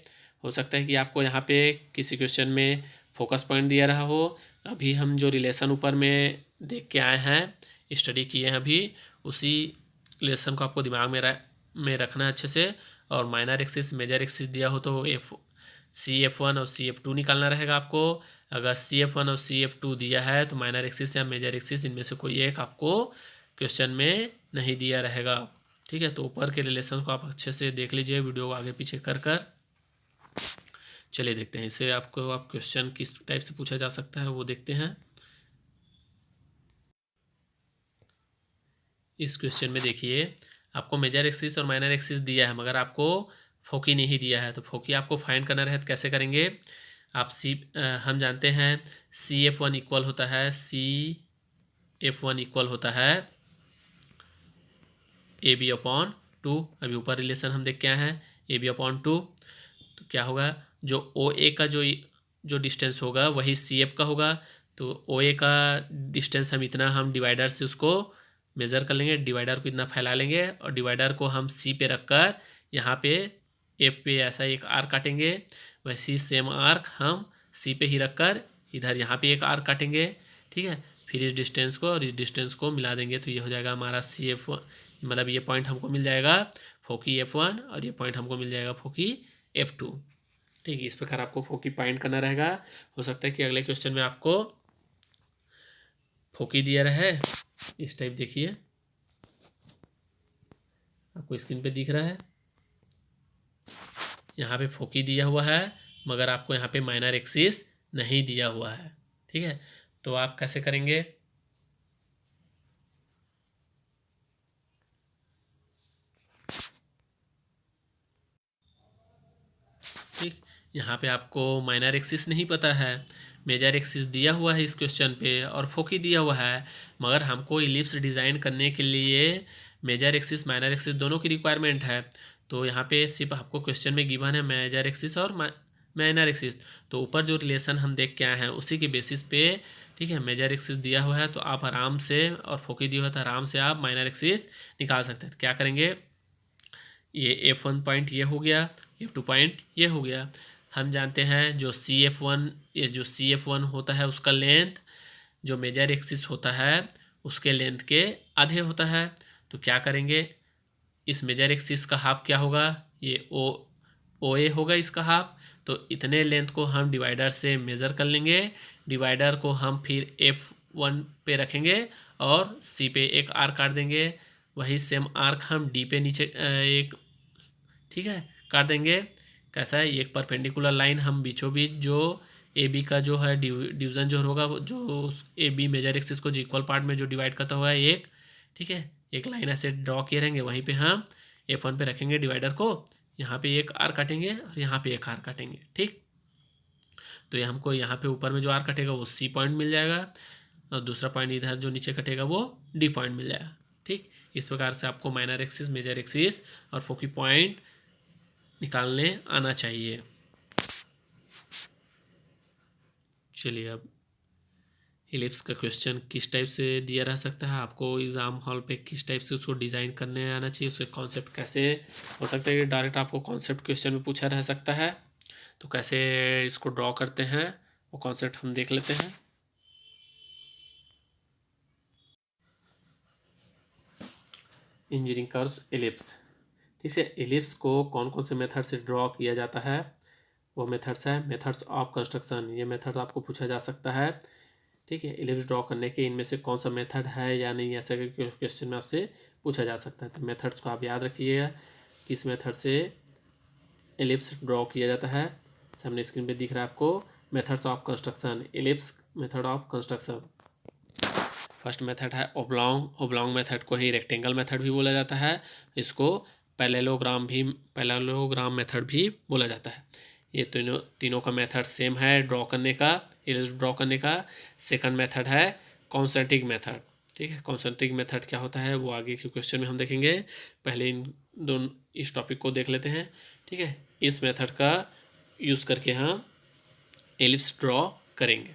हो सकता है कि आपको यहाँ पे किसी क्वेश्चन में फोकस पॉइंट दिया रहा हो। अभी हम जो रिलेशन ऊपर में देख के आए हैं, स्टडी किए हैं अभी, उसी रिलेशन को आपको दिमाग में रखना है अच्छे से। और माइनर एक्सिस मेजर एक्सिस दिया हो तो CF1 और CF2 निकालना रहेगा आपको। अगर CF1 और CF2 दिया है तो माइनर एक्सिस या मेजर एक्सिस इनमें से कोई एक आपको क्वेश्चन में नहीं दिया रहेगा। ठीक है, तो ऊपर के रिलेशन को आप अच्छे से देख लीजिए वीडियो को आगे पीछे कर चलिए देखते हैं इसे आप क्वेश्चन किस टाइप से पूछा जा सकता है वो देखते हैं। इस क्वेश्चन में देखिए आपको मेजर एक्सिस और माइनर एक्सिस दिया है मगर आपको फोकी नहीं दिया है। तो फोकी आपको फाइंड करना रहे तो कैसे करेंगे, आप हम जानते हैं CF1 इक्वल होता है AB/2। अभी ऊपर रिलेशन हम देख के आए हैं AB/2। तो क्या होगा, जो OA का जो डिस्टेंस होगा वही CF का होगा। तो OA का डिस्टेंस हम डिवाइडर से उसको मेज़र कर लेंगे, डिवाइडर को इतना फैला लेंगे और डिवाइडर को हम C पे रखकर यहाँ पे F पे ऐसा एक आर्क काटेंगे। वैसे ही सेम आर्क हम C पे ही रखकर इधर यहाँ पे एक आर्क काटेंगे। ठीक है, फिर इस डिस्टेंस को और इस डिस्टेंस को मिला देंगे तो ये हो जाएगा हमारा CF1, मतलब ये पॉइंट हमको मिल जाएगा फोकी F1 और ये पॉइंट हमको मिल जाएगा फोकी F2। ठीक है, इस प्रकार आपको फोकी फाइंड करना रहेगा। हो सकता है कि अगले क्वेश्चन में आपको फोकी दिया रहे इस टाइप, देखिए आपको स्क्रीन पे दिख रहा है, यहाँ पे फोकी दिया हुआ है मगर आपको यहाँ पे माइनर एक्सिस नहीं दिया हुआ है। ठीक है, तो आप कैसे करेंगे, ठीक, यहाँ पे आपको माइनर एक्सिस नहीं पता है, मेजर एक्सिस दिया हुआ है इस क्वेश्चन पे और फोकी दिया हुआ है, मगर हमको इलिप्स डिज़ाइन करने के लिए मेजर एक्सिस माइनर एक्सिस दोनों की रिक्वायरमेंट है। तो यहाँ पे सिर्फ आपको क्वेश्चन में गिवन है मेजर एक्सिस और माइनर एक्सिस, तो ऊपर जो रिलेशन हम देख के आए हैं उसी के बेसिस पे, ठीक है, मेजर एक्सिस दिया हुआ है तो आप आराम से, और फोकी दिया हुआ था, आराम से आप माइनर एक्सिस निकाल सकते हैं। तो क्या करेंगे, ये F1 पॉइंट ये हो गया, F2 पॉइंट ये हो गया। हम जानते हैं जो CF1, ये जो CF1 होता है उसका लेंथ जो मेजर एक्सिस होता है उसके लेंथ के आधे होता है। तो क्या करेंगे, इस मेजर एक्सिस का हाफ क्या होगा, ये OA होगा इसका हाफ। तो इतने लेंथ को हम डिवाइडर से मेज़र कर लेंगे, डिवाइडर को हम फिर F1 पे रखेंगे और C पे एक आर्क काट देंगे, वही सेम आर्क हम D पे नीचे एक, ठीक है, काट देंगे। कैसा है, एक परपेंडिकुलर लाइन हम बीचों बीच जो AB का जो है डिवीज़न जो होगा, जो AB मेजर एक्सिस को जो इक्वल पार्ट में जो डिवाइड करता होगा एक, ठीक है, एक लाइन ऐसे ड्रॉ किए रहेंगे, वहीं पे हम F1 पे रखेंगे डिवाइडर को, यहाँ पे एक आर काटेंगे और यहाँ पे एक आर काटेंगे, ठीक। तो ये हमको यहाँ पे ऊपर में जो आर कटेगा वो C पॉइंट मिल जाएगा और दूसरा पॉइंट इधर जो नीचे कटेगा वो D पॉइंट मिल जाएगा, ठीक। इस प्रकार से आपको माइनर एक्सिस, मेजर एक्सिस और फोकी पॉइंट निकालने आना चाहिए। चलिए, अब इलिप्स का क्वेश्चन किस टाइप से दिया रह सकता है, आपको एग्ज़ाम हॉल पे किस टाइप से उसको डिज़ाइन करने आना चाहिए, उसके कॉन्सेप्ट कैसे हो सकता है कि डायरेक्ट आपको कॉन्सेप्ट क्वेश्चन में पूछा रह सकता है। तो कैसे इसको ड्रॉ करते हैं वो कॉन्सेप्ट हम देख लेते हैं। इंजीनियरिंग कर्व्स इलिप्स, ठीक है। इलिप्स को कौन कौन से मेथड से ड्रॉ किया जाता है, वो मेथड्स है मेथड्स ऑफ कंस्ट्रक्शन, ये मेथड आपको पूछा जा सकता है, ठीक है। इलिप्स ड्रॉ करने के इनमें से कौन सा मेथड है या नहीं, ऐसा क्वेश्चन में आपसे पूछा जा सकता है। तो मेथड्स को आप याद रखिएगा, किस मेथड से इलिप्स ड्रॉ किया जाता है। सामने स्क्रीन पे दिख रहा है आपको methods of construction, ellipse method of construction. First method है ओब्लॉन्ग, ओब्लॉन्ग मेथड को ही रेक्टेंगल मेथड भी बोला जाता है, इसको पैरेललोग्राम मेथड भी बोला जाता है। ये तीनों का मेथड सेम है ड्रॉ करने का, इलिप्स ड्रॉ करने का। सेकंड मेथड है कॉन्सेंट्रिक मेथड, ठीक है। कॉन्सेंट्रिक मेथड क्या होता है वो आगे के क्वेश्चन में हम देखेंगे, पहले इस टॉपिक को देख लेते हैं, ठीक है। इस मेथड का यूज़ करके हम एलिप्स ड्रॉ करेंगे।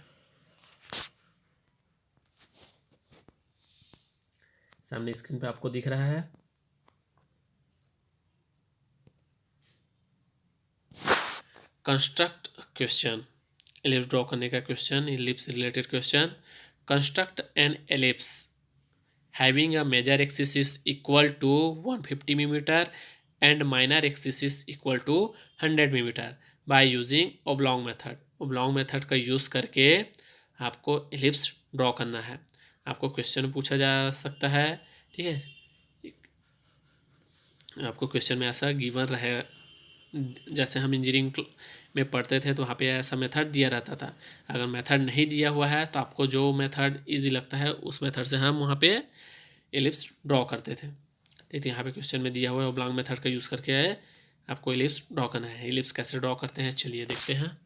सामने स्क्रीन पे आपको दिख रहा है, कंस्ट्रक्ट क्वेश्चन, एलिप्स ड्रॉ करने का question, ellipse related question. Construct an ellipse having a major axis is equal to 150 millimetre and minor axis is equal to 100 millimetre by using oblong method. Oblong method का use करके आपको ellipse draw करना है, आपको question पूछा जा सकता है, ठीक है। आपको क्वेश्चन में ऐसा गिवन रहे, जैसे हम इंजीनियरिंग में पढ़ते थे तो वहाँ पे ऐसा मेथड दिया रहता था। अगर मेथड नहीं दिया हुआ है तो आपको जो मेथड इजी लगता है उस मेथड से हम वहाँ पे एलिप्स ड्रॉ करते थे, ठीक है। यहाँ पे क्वेश्चन में दिया हुआ है ओब्लॉन्ग मेथड का यूज़ करके आपको एलिप्स ड्रॉ करना है। एलिप्स कैसे ड्रॉ करते हैं चलिए देखते हैं।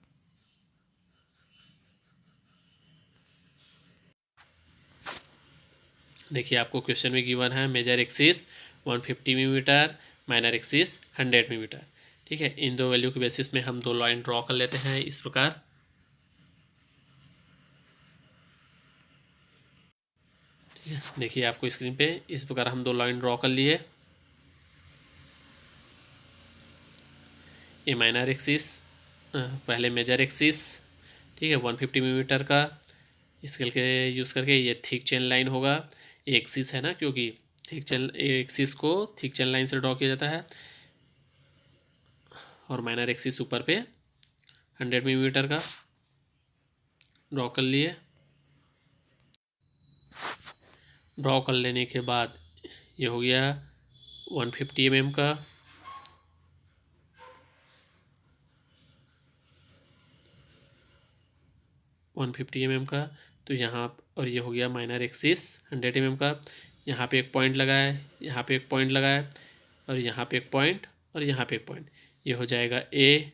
देखिए, आपको क्वेश्चन में गिवन है major axis 150 millimetre, minor axis 100 millimetre, ठीक है। इन दो वैल्यू के बेसिस में हम दो लाइन ड्रॉ कर लेते हैं इस प्रकार, ठीक है। देखिए आपको स्क्रीन पे इस प्रकार हम दो लाइन ड्रॉ कर लिए। ये माइनर एक्सिस, पहले मेजर एक्सिस, ठीक है, 150 मिलीमीटर का स्केल के यूज़ करके ये थिक चेन लाइन होगा, ये एक्सिस है ना, क्योंकि थिक चेन एक्सिस को थिक चेन लाइन से ड्रॉ किया जाता है, और माइनर एक्सिस ऊपर पे 100 मिलीमीटर का ड्रॉ कर लिए। ड्रॉ कर लेने के बाद ये हो गया 150 mm का, का, तो यहाँ और ये हो गया माइनर एक्सिस 100 mm का। यहाँ पे एक पॉइंट लगाए, यहाँ पे एक पॉइंट लगाए, और यहाँ पे एक पॉइंट और यहाँ पे एक पॉइंट, ये हो जाएगा ए,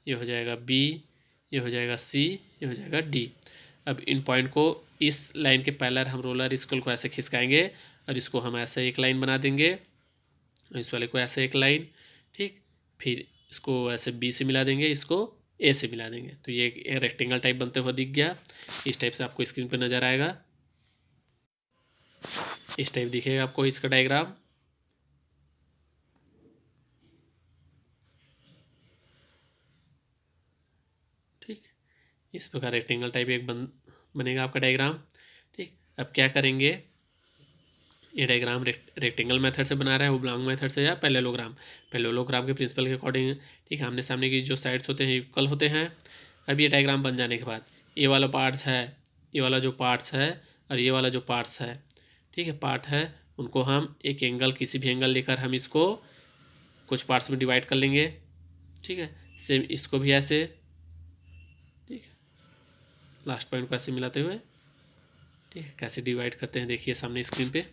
ये हो जाएगा बी, ये हो जाएगा सी, ये हो जाएगा डी। अब इन पॉइंट को इस लाइन के पैरेलल हम रोलर स्केल को ऐसे खिसकाएंगे और इसको हम ऐसे एक लाइन बना देंगे, इस वाले को ऐसे एक लाइन, ठीक। फिर इसको ऐसे बी से मिला देंगे, इसको ए से मिला देंगे, तो ये एक रेक्टेंगल टाइप बनते हुए दिख गया। इस टाइप से आपको स्क्रीन पर नज़र आएगा, इस टाइप दिखेगा आपको इसका डायग्राम। ठीक, इस प्रकार रेक्टेंगल टाइप एक बनेगा आपका डायग्राम। ठीक, अब क्या करेंगे, ये डायग्राम रेक्टेंगल मेथड से बना रहा है, ओब्लॉन्ग मेथड से या पैरेललोग्राम के प्रिंसिपल के अकॉर्डिंग। ठीक है, आमने सामने की जो साइड्स होते हैं इक्वल होते हैं। अब ये डायग्राम बन जाने के बाद ये वाला पार्ट्स है, ये वाला जो पार्ट्स है और ये वाला जो पार्ट्स है, ठीक है, पार्ट है, उनको हम एक एंगल, किसी भी एंगल लेकर हम इसको कुछ पार्ट्स में डिवाइड कर लेंगे। ठीक है, सेम इसको भी ऐसे, ठीक है, लास्ट पॉइंट को ऐसे मिलाते हुए। ठीक है, कैसे डिवाइड करते हैं देखिए सामने स्क्रीन पे।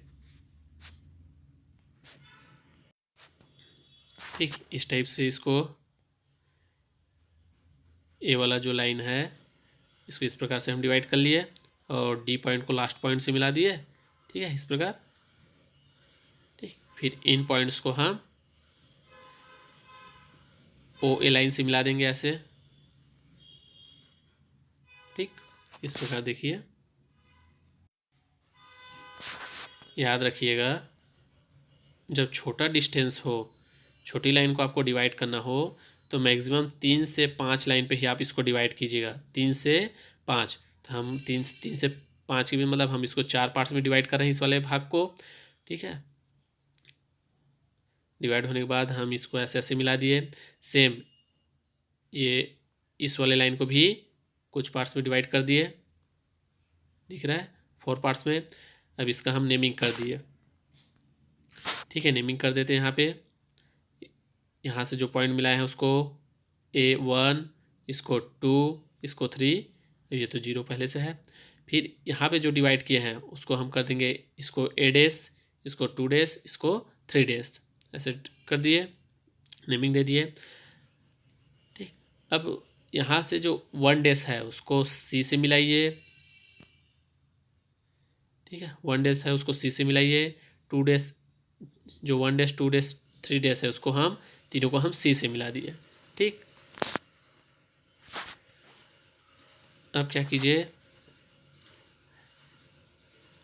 ठीक, इस टाइप से इसको, ए वाला जो लाइन है इसको इस प्रकार से हम डिवाइड कर लिए और डी पॉइंट को लास्ट पॉइंट से मिला दिए। ठीक है, इस प्रकार। ठीक, फिर इन पॉइंट्स को हम ओ ए लाइन से मिला देंगे ऐसे। ठीक, इस प्रकार देखिए, याद रखिएगा जब छोटा डिस्टेंस हो, छोटी लाइन को आपको डिवाइड करना हो तो मैक्सिमम 3 से 5 लाइन पे ही आप इसको डिवाइड कीजिएगा। 3 से 5, तो हम तीन से 5 की भी मतलब हम इसको 4 पार्ट्स में डिवाइड कर रहे हैं इस वाले भाग को। ठीक है, डिवाइड होने के बाद हम इसको ऐसे ऐसे मिला दिए। सेम ये इस वाले लाइन को भी कुछ पार्ट्स में डिवाइड कर दिए, दिख रहा है, 4 पार्ट्स में। अब इसका हम नेमिंग कर दिए। ठीक है, नेमिंग कर देते हैं यहाँ पे। यहाँ से जो पॉइंट मिला है उसको A1, इसको 2, इसको 3, ये तो 0 पहले से है। फिर यहाँ पे जो डिवाइड किए हैं उसको हम कर देंगे, इसको A डैश, इसको 2 डैश, इसको 3 डैश, ऐसे कर दिए, नेमिंग दे दिए। ठीक, अब यहाँ से जो 1 डैश है उसको C से मिलाइए। ठीक है, 1 डैश है उसको C से मिलाइए। 2 डैश, जो 1 डैश, 2 डैश, 3 डैश है उसको हम तीनों को हम C से मिला दिए। ठीक, अब क्या कीजिए,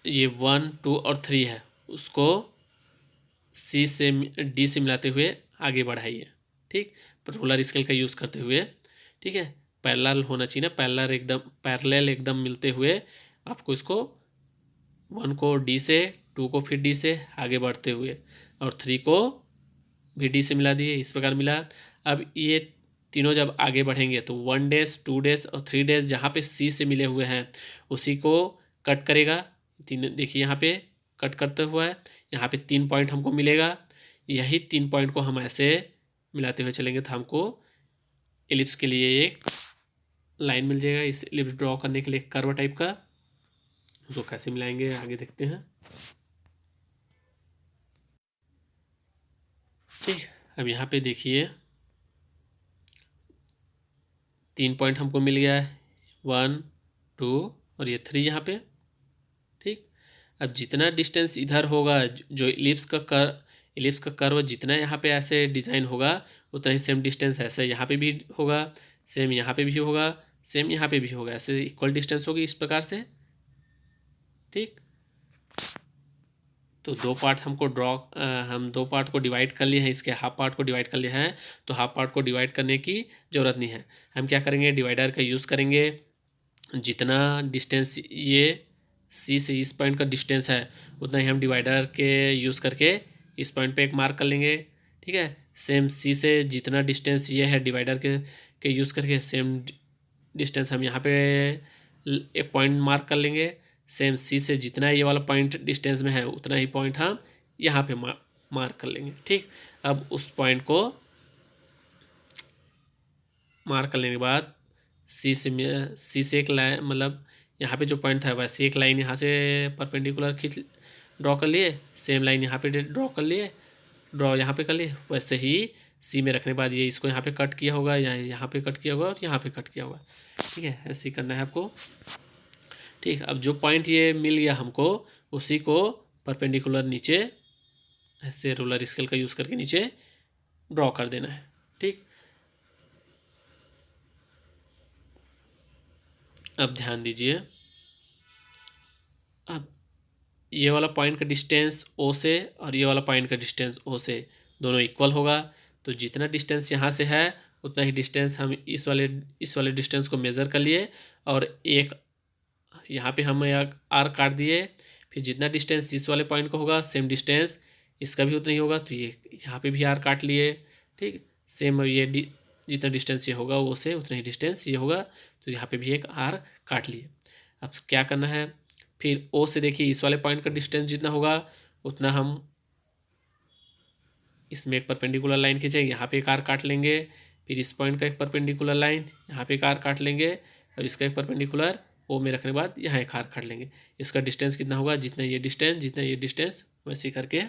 ये 1, 2 और 3 है उसको C से D से मिलाते हुए आगे बढ़ाइए। ठीक, रोलर स्केल का यूज़ करते हुए। ठीक है, पैरेलल होना चाहिए ना, पैरेलल एकदम मिलते हुए आपको इसको 1 को D से, 2 को फिर D से आगे बढ़ते हुए और 3 को भी D से मिला दिए, इस प्रकार मिला। अब ये तीनों जब आगे बढ़ेंगे तो 1 डैश, 2 डैश और 3 डैश जहाँ पे C से मिले हुए हैं उसी को कट करेगा। तीन देखिए यहाँ पे कट करते हुआ है, यहाँ पे 3 पॉइंट हमको मिलेगा। यही 3 पॉइंट को हम ऐसे मिलाते हुए चलेंगे तो हमको एलिप्स के लिए एक लाइन मिल जाएगा। इस एलिप्स ड्रॉ करने के लिए कर्व टाइप का, उसको कैसे मिलाएंगे आगे देखते हैं। ठीक, अब यहाँ पे देखिए 3 पॉइंट हमको मिल गया है, 1, 2 और ये 3 यहाँ पे। ठीक, अब जितना डिस्टेंस इधर होगा, जो एलिप्स का कर्व जितना यहाँ पे ऐसे डिज़ाइन होगा उतना ही सेम डिस्टेंस ऐसे यहाँ पे भी होगा, सेम यहाँ पे भी होगा, सेम यहाँ पे भी होगा, ऐसे इक्वल डिस्टेंस होगी इस प्रकार से। ठीक, तो हम दो पार्ट को डिवाइड कर लिए हैं, इसके हाफ पार्ट को डिवाइड कर लिए हैं, तो हाफ पार्ट को डिवाइड करने की ज़रूरत नहीं है। हम क्या करेंगे, डिवाइडर का यूज़ करेंगे। जितना डिस्टेंस ये C से इस पॉइंट का डिस्टेंस है उतना ही हम डिवाइडर के यूज़ करके इस पॉइंट पे एक मार्क कर लेंगे। ठीक है, सेम C से जितना डिस्टेंस ये है डिवाइडर के यूज़ करके सेम डिस्टेंस हम यहाँ पे एक पॉइंट मार्क कर लेंगे। सेम C से जितना ये वाला पॉइंट डिस्टेंस में है उतना ही पॉइंट हम यहाँ पे मार्क कर लेंगे। ठीक, अब उस पॉइंट को मार्क करने के बाद C से एक लाइन, मतलब यहाँ पे जो पॉइंट था वैसे एक लाइन यहाँ से परपेंडिकुलर ड्रॉ कर लिए, सेम लाइन यहाँ पे ड्रॉ कर लिए, ड्रॉ यहाँ पे कर लिए, वैसे ही सी में रखने के बाद ये इसको यहाँ पे कट किया होगा, यहाँ पे कट किया होगा और यहाँ पे कट किया होगा। ठीक है, ऐसे ही करना है आपको। ठीक, अब जो पॉइंट ये मिल गया हमको, उसी को परपेंडिकुलर नीचे ऐसे रोलर स्केल का यूज़ करके नीचे ड्रॉ कर देना है। ठीक, अब ध्यान दीजिए, अब ये वाला पॉइंट का डिस्टेंस ओ से और ये वाला पॉइंट का डिस्टेंस ओ से दोनों इक्वल होगा। तो जितना डिस्टेंस यहाँ से है उतना ही डिस्टेंस हम इस वाले डिस्टेंस को मेज़र कर लिए, और एक यहाँ पे हम आर काट दिए। फिर जितना डिस्टेंस जिस वाले पॉइंट का होगा सेम डिस्टेंस इसका भी उतना ही होगा, तो ये यहाँ पे भी आर काट लिए। ठीक, सेम ये जितना डिस्टेंस ये होगा वो से उतना ही डिस्टेंस ये होगा, तो यहाँ पे भी एक आर काट लिए। अब क्या करना है, फिर ओ से देखिए इस वाले पॉइंट का डिस्टेंस जितना होगा उतना हम इसमें एक परपेंडिकुलर लाइन खींचेंगे, यहाँ पे एक आर काट लेंगे। फिर इस पॉइंट का एक परपेंडिकुलर लाइन यहाँ पे एक आर काट लेंगे, और इसका एक परपेंडिकुलर ओ में रखने के बाद यहाँ एक आर काट लेंगे। इसका डिस्टेंस कितना होगा, जितना ये डिस्टेंस वैसे ही करके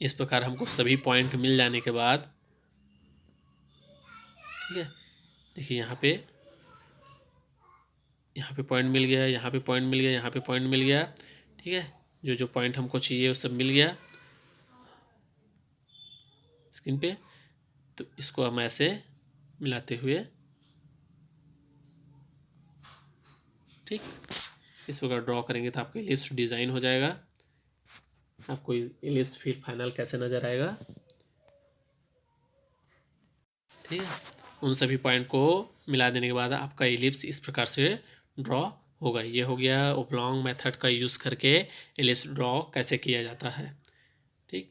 इस प्रकार हमको सभी पॉइंट मिल जाने के बाद, ठीक है, देखिए यहाँ पे पॉइंट मिल गया, यहाँ पे पॉइंट मिल गया, यहाँ पे पॉइंट मिल गया। ठीक है, जो पॉइंट हमको चाहिए वो सब मिल गया स्क्रीन पे। तो इसको हम ऐसे मिलाते हुए, ठीक, इस प्रकार ड्रॉ करेंगे तो आपका इलिप्स डिज़ाइन हो जाएगा। आपको इलिप्स फिर फाइनल कैसे नज़र आएगा। ठीक है, उन सभी पॉइंट को मिला देने के बाद आपका इलिप्स इस प्रकार से ड्रॉ होगा। ये हो गया ओब्लॉन्ग मेथड का यूज़ करके इलिप्स ड्रॉ कैसे किया जाता है। ठीक,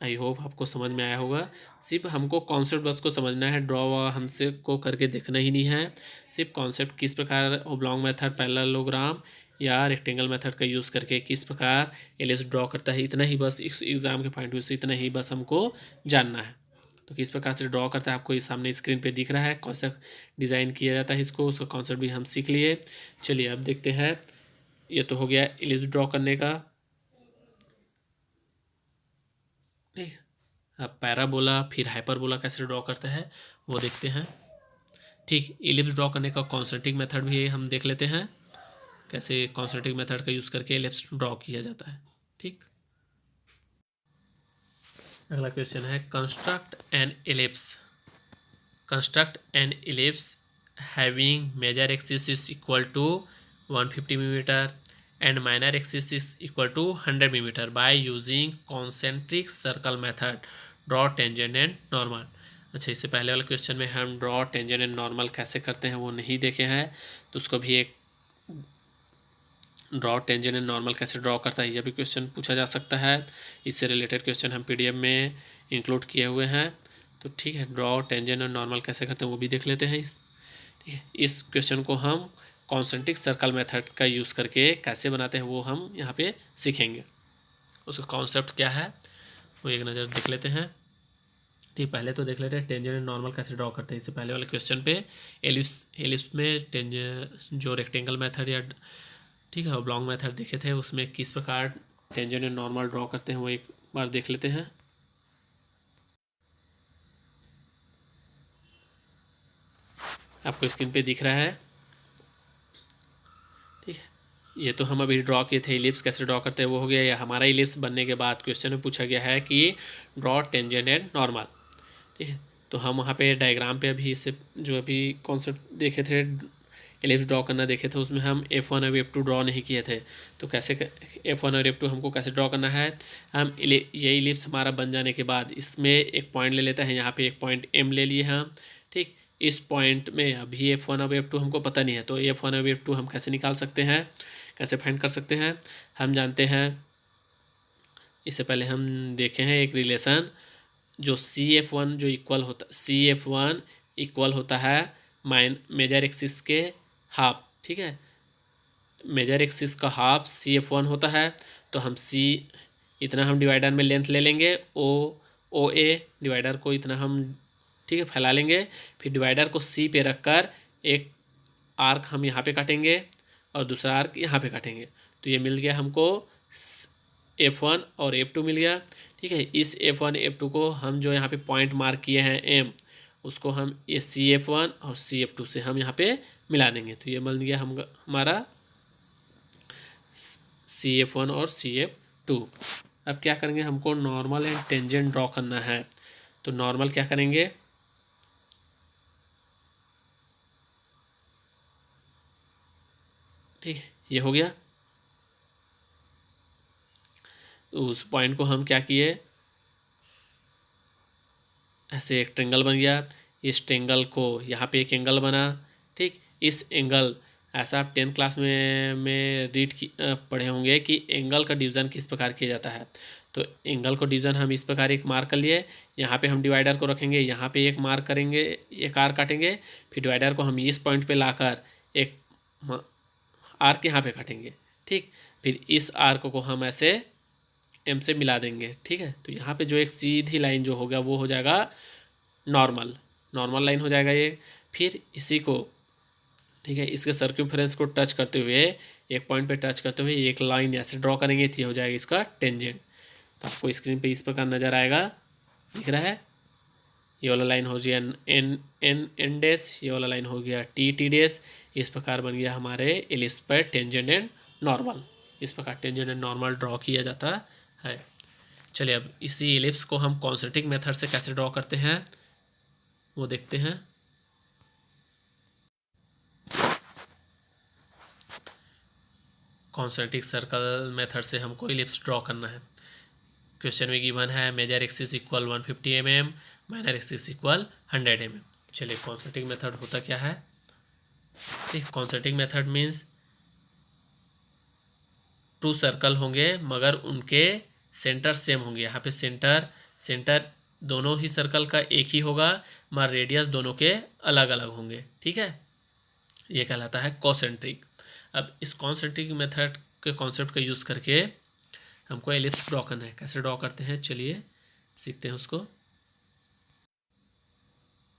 आई होप आपको समझ में आया होगा। सिर्फ हमको कॉन्सेप्ट बस को समझना है, ड्रॉ हमसे को करके देखना ही नहीं है। सिर्फ कॉन्सेप्ट किस प्रकार ओब्लॉन्ग मेथड, पैरेललोग्राम या रेक्टेंगल मेथड का यूज़ करके किस प्रकार इलिप्स ड्रॉ करता है, इतना ही बस इस एग्ज़ाम के पॉइंट ऑफ व्यू से इतना ही बस हमको जानना है। तो किस प्रकार से ड्रॉ करता है आपको इस सामने स्क्रीन पे दिख रहा है, कौन सा डिज़ाइन किया जाता है इसको, उसका कॉन्सेप्ट भी हम सीख लिए। चलिए अब देखते हैं, ये तो हो गया इलिप्स ड्रॉ करने का। ठीक, अब पैराबोला फिर हाइपरबोला कैसे ड्रॉ करते हैं वो देखते हैं। ठीक, इलिप्स ड्रॉ करने का कॉन्सेंट्रिक मेथड भी हम देख लेते हैं, कैसे कॉन्सेंट्रिक मेथड का यूज़ करके इलिप्स ड्रॉ किया जाता है। ठीक, अगला क्वेश्चन है construct N ellipse having major axis is equal to 150 mm and minor axis is equal to 100 mm by using concentric circle method, draw tangent and normal। अच्छा, इससे पहले वाले क्वेश्चन में हम ड्रॉ टेंजेंट एंड नॉर्मल कैसे करते हैं वो नहीं देखे हैं, तो उसको भी एक ड्रॉ टेंजेंट एंड नॉर्मल कैसे ड्रॉ करता है यह भी क्वेश्चन पूछा जा सकता है। इससे रिलेटेड क्वेश्चन हम पीडीएफ में इंक्लूड किए हुए हैं। तो ठीक है, ड्रॉ टेंजेंट एंड नॉर्मल कैसे करते हैं वो भी देख लेते हैं। ठीक है, इस क्वेश्चन को हम कॉन्सेंट्रिक सर्कल मेथड का यूज़ करके कैसे बनाते हैं वो हम यहाँ पे सीखेंगे। उसका कॉन्सेप्ट क्या है वो एक नज़र देख लेते हैं। ठीक, पहले तो देख लेते हैं टेंजेंट एंड नॉर्मल कैसे ड्रॉ करते हैं। इससे पहले वाले क्वेश्चन पे एलिप्स में जो रेक्टेंगल मेथड या ठीक है ऑब्लॉन्ग मेथड देखे थे, उसमें किस प्रकार टेंजेंट एंड नॉर्मल ड्रॉ करते हैं वो एक बार देख लेते हैं। आपको स्क्रीन पे दिख रहा है। ठीक है, ये तो हम अभी ड्रॉ किए थे, इलिप्स कैसे ड्रॉ करते हैं वो हो गया। या हमारा इलिप्स बनने के बाद क्वेश्चन में पूछा गया है कि ड्रॉ टेंजेंट एंड नॉर्मल। ठीक है, तो हम वहाँ पे डायग्राम पे अभी इससे जो अभी कॉन्सेप्ट देखे थे इलिप्स ड्रॉ करना देखे थे, उसमें हम F1 और F2 ड्रॉ नहीं किए थे। तो कैसे F1 और F2 हमको कैसे ड्रॉ करना है, हम ये इलिप्स हमारा बन जाने के बाद इसमें एक पॉइंट ले लेते हैं। यहाँ पे एक पॉइंट M ले लिए हम। ठीक, इस पॉइंट में अभी F1 और F2 हमको पता नहीं है, तो F1 और F2 हम कैसे निकाल सकते हैं, कैसे फाइंड कर सकते हैं। हम जानते हैं, इससे पहले हम देखे हैं एक रिलेशन, जो CF1 जो इक्वल होता CF1 इक्वल होता है मेजर एक्सिस के हाफ। ठीक है, मेजर एक्सिस का हाफ CF1 होता है। तो हम इतना हम डिवाइडर में लेंथ ले लेंगे, OA डिवाइडर को इतना हम ठीक है, फैला लेंगे। फिर डिवाइडर को सी पे रखकर एक आर्क हम यहाँ पे काटेंगे और दूसरा आर्क यहाँ पे काटेंगे। तो ये मिल गया हमको F1 और F2 मिल गया। ठीक है, इस F1 F2 को हम जो यहाँ पे पॉइंट मार्क किए हैं M, उसको हम ये CF1 और CF2 से हम यहाँ पे मिला देंगे। तो ये मिल गया हमारा CF1 और CF2। अब क्या करेंगे, हमको नॉर्मल एंड टेंजेंट ड्रॉ करना है। तो नॉर्मल क्या करेंगे, ठीक है, ये हो गया। तो उस पॉइंट को हम क्या किए, ऐसे एक ट्रेंगल बन गया। इस ट्रेंगल को यहाँ पे एक एंगल बना। ठीक, इस एंगल ऐसा आप 10th क्लास में रीड पढ़े होंगे कि एंगल का डिवीज़न किस प्रकार किया जाता है। तो एंगल को डिवीज़न हम इस प्रकार एक मार्क कर लिए। यहाँ पे हम डिवाइडर को रखेंगे, यहाँ पे एक मार्क करेंगे, एक आर्क काटेंगे। फिर डिवाइडर को हम इस पॉइंट पे लाकर एक आर्क यहाँ पे काटेंगे। ठीक, फिर इस आर्क को हम ऐसे एम से मिला देंगे। ठीक है, तो यहाँ पे जो एक सीधी लाइन जो होगा वो हो जाएगा नॉर्मल लाइन हो जाएगा ये। फिर इसी को, ठीक है, इसके सर्कमफ्रेंस को टच करते हुए, एक पॉइंट पे टच करते हुए एक लाइन ऐसे ड्रॉ करेंगे तो ये हो जाएगा इसका टेंजेंट। तो आपको स्क्रीन पे इस प्रकार नज़र आएगा, दिख रहा है। ये वाला लाइन हो गया एन एन एन डैश, ये वाला लाइन हो गया टी टी डैश। इस प्रकार बन गया हमारे एलिप्स पर टेंजेंट एंड नॉर्मल। इस प्रकार टेंजेंट एंड नॉर्मल ड्रॉ किया जाता है। चलिए अब इसी एलिप्स को हम कॉन्सेंट्रिक मेथड से कैसे ड्रॉ करते हैं वो देखते हैं। कॉन्सेंट्रिक सर्कल मेथड से हमको एलिप्स ड्रॉ करना है। क्वेश्चन में गिवन है major axis equal 150 mm, minor axis equal 100 mm। चलिए कॉन्सेंट्रिक मेथड होता क्या है। ठीक, concentric method means two circle होंगे मगर उनके सेंटर सेम होंगे। यहाँ पे सेंटर दोनों ही सर्कल का एक ही होगा मगर रेडियस दोनों के अलग अलग होंगे। ठीक है, ये कहलाता है कॉन्सेंट्रिक। अब इस कॉन्सेंट्रिक मेथड के कॉन्सेप्ट का यूज़ करके हमको एलिप्स ड्रॉ करना है। कैसे ड्रॉ करते हैं चलिए सीखते हैं उसको।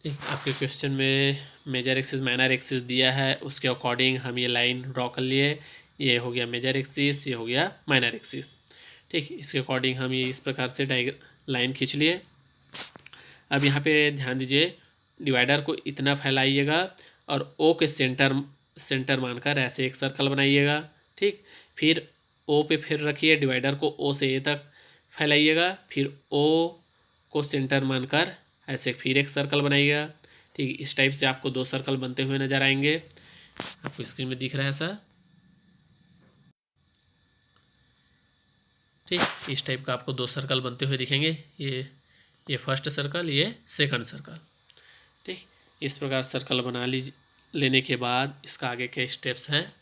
ठीक, आपके क्वेश्चन में मेजर एक्सिस माइनर एक्सिस दिया है, उसके अकॉर्डिंग हम ये लाइन ड्रॉ कर लिए। ये हो गया मेजर एक्सिस, ये हो गया माइनर एक्सिस। ठीक, इसके अकॉर्डिंग हम ये इस प्रकार से लाइन खींच लिए। अब यहाँ पे ध्यान दीजिए, डिवाइडर को इतना फैलाइएगा और ओ के सेंटर मानकर ऐसे एक सर्कल बनाइएगा। ठीक, फिर ओ पे फिर रखिए, डिवाइडर को ओ से ए तक फैलाइएगा, फिर ओ को सेंटर मानकर ऐसे फिर एक सर्कल बनाइएगा। ठीक, इस टाइप से आपको 2 सर्कल बनते हुए नजर आएंगे। आपको स्क्रीन में दिख रहा है ऐसा। ठीक, इस टाइप का आपको 2 सर्कल बनते हुए दिखेंगे। ये फर्स्ट सर्कल, ये सेकंड सर्कल। ठीक, इस प्रकार सर्कल बना लेने के बाद इसका आगे के स्टेप्स हैं।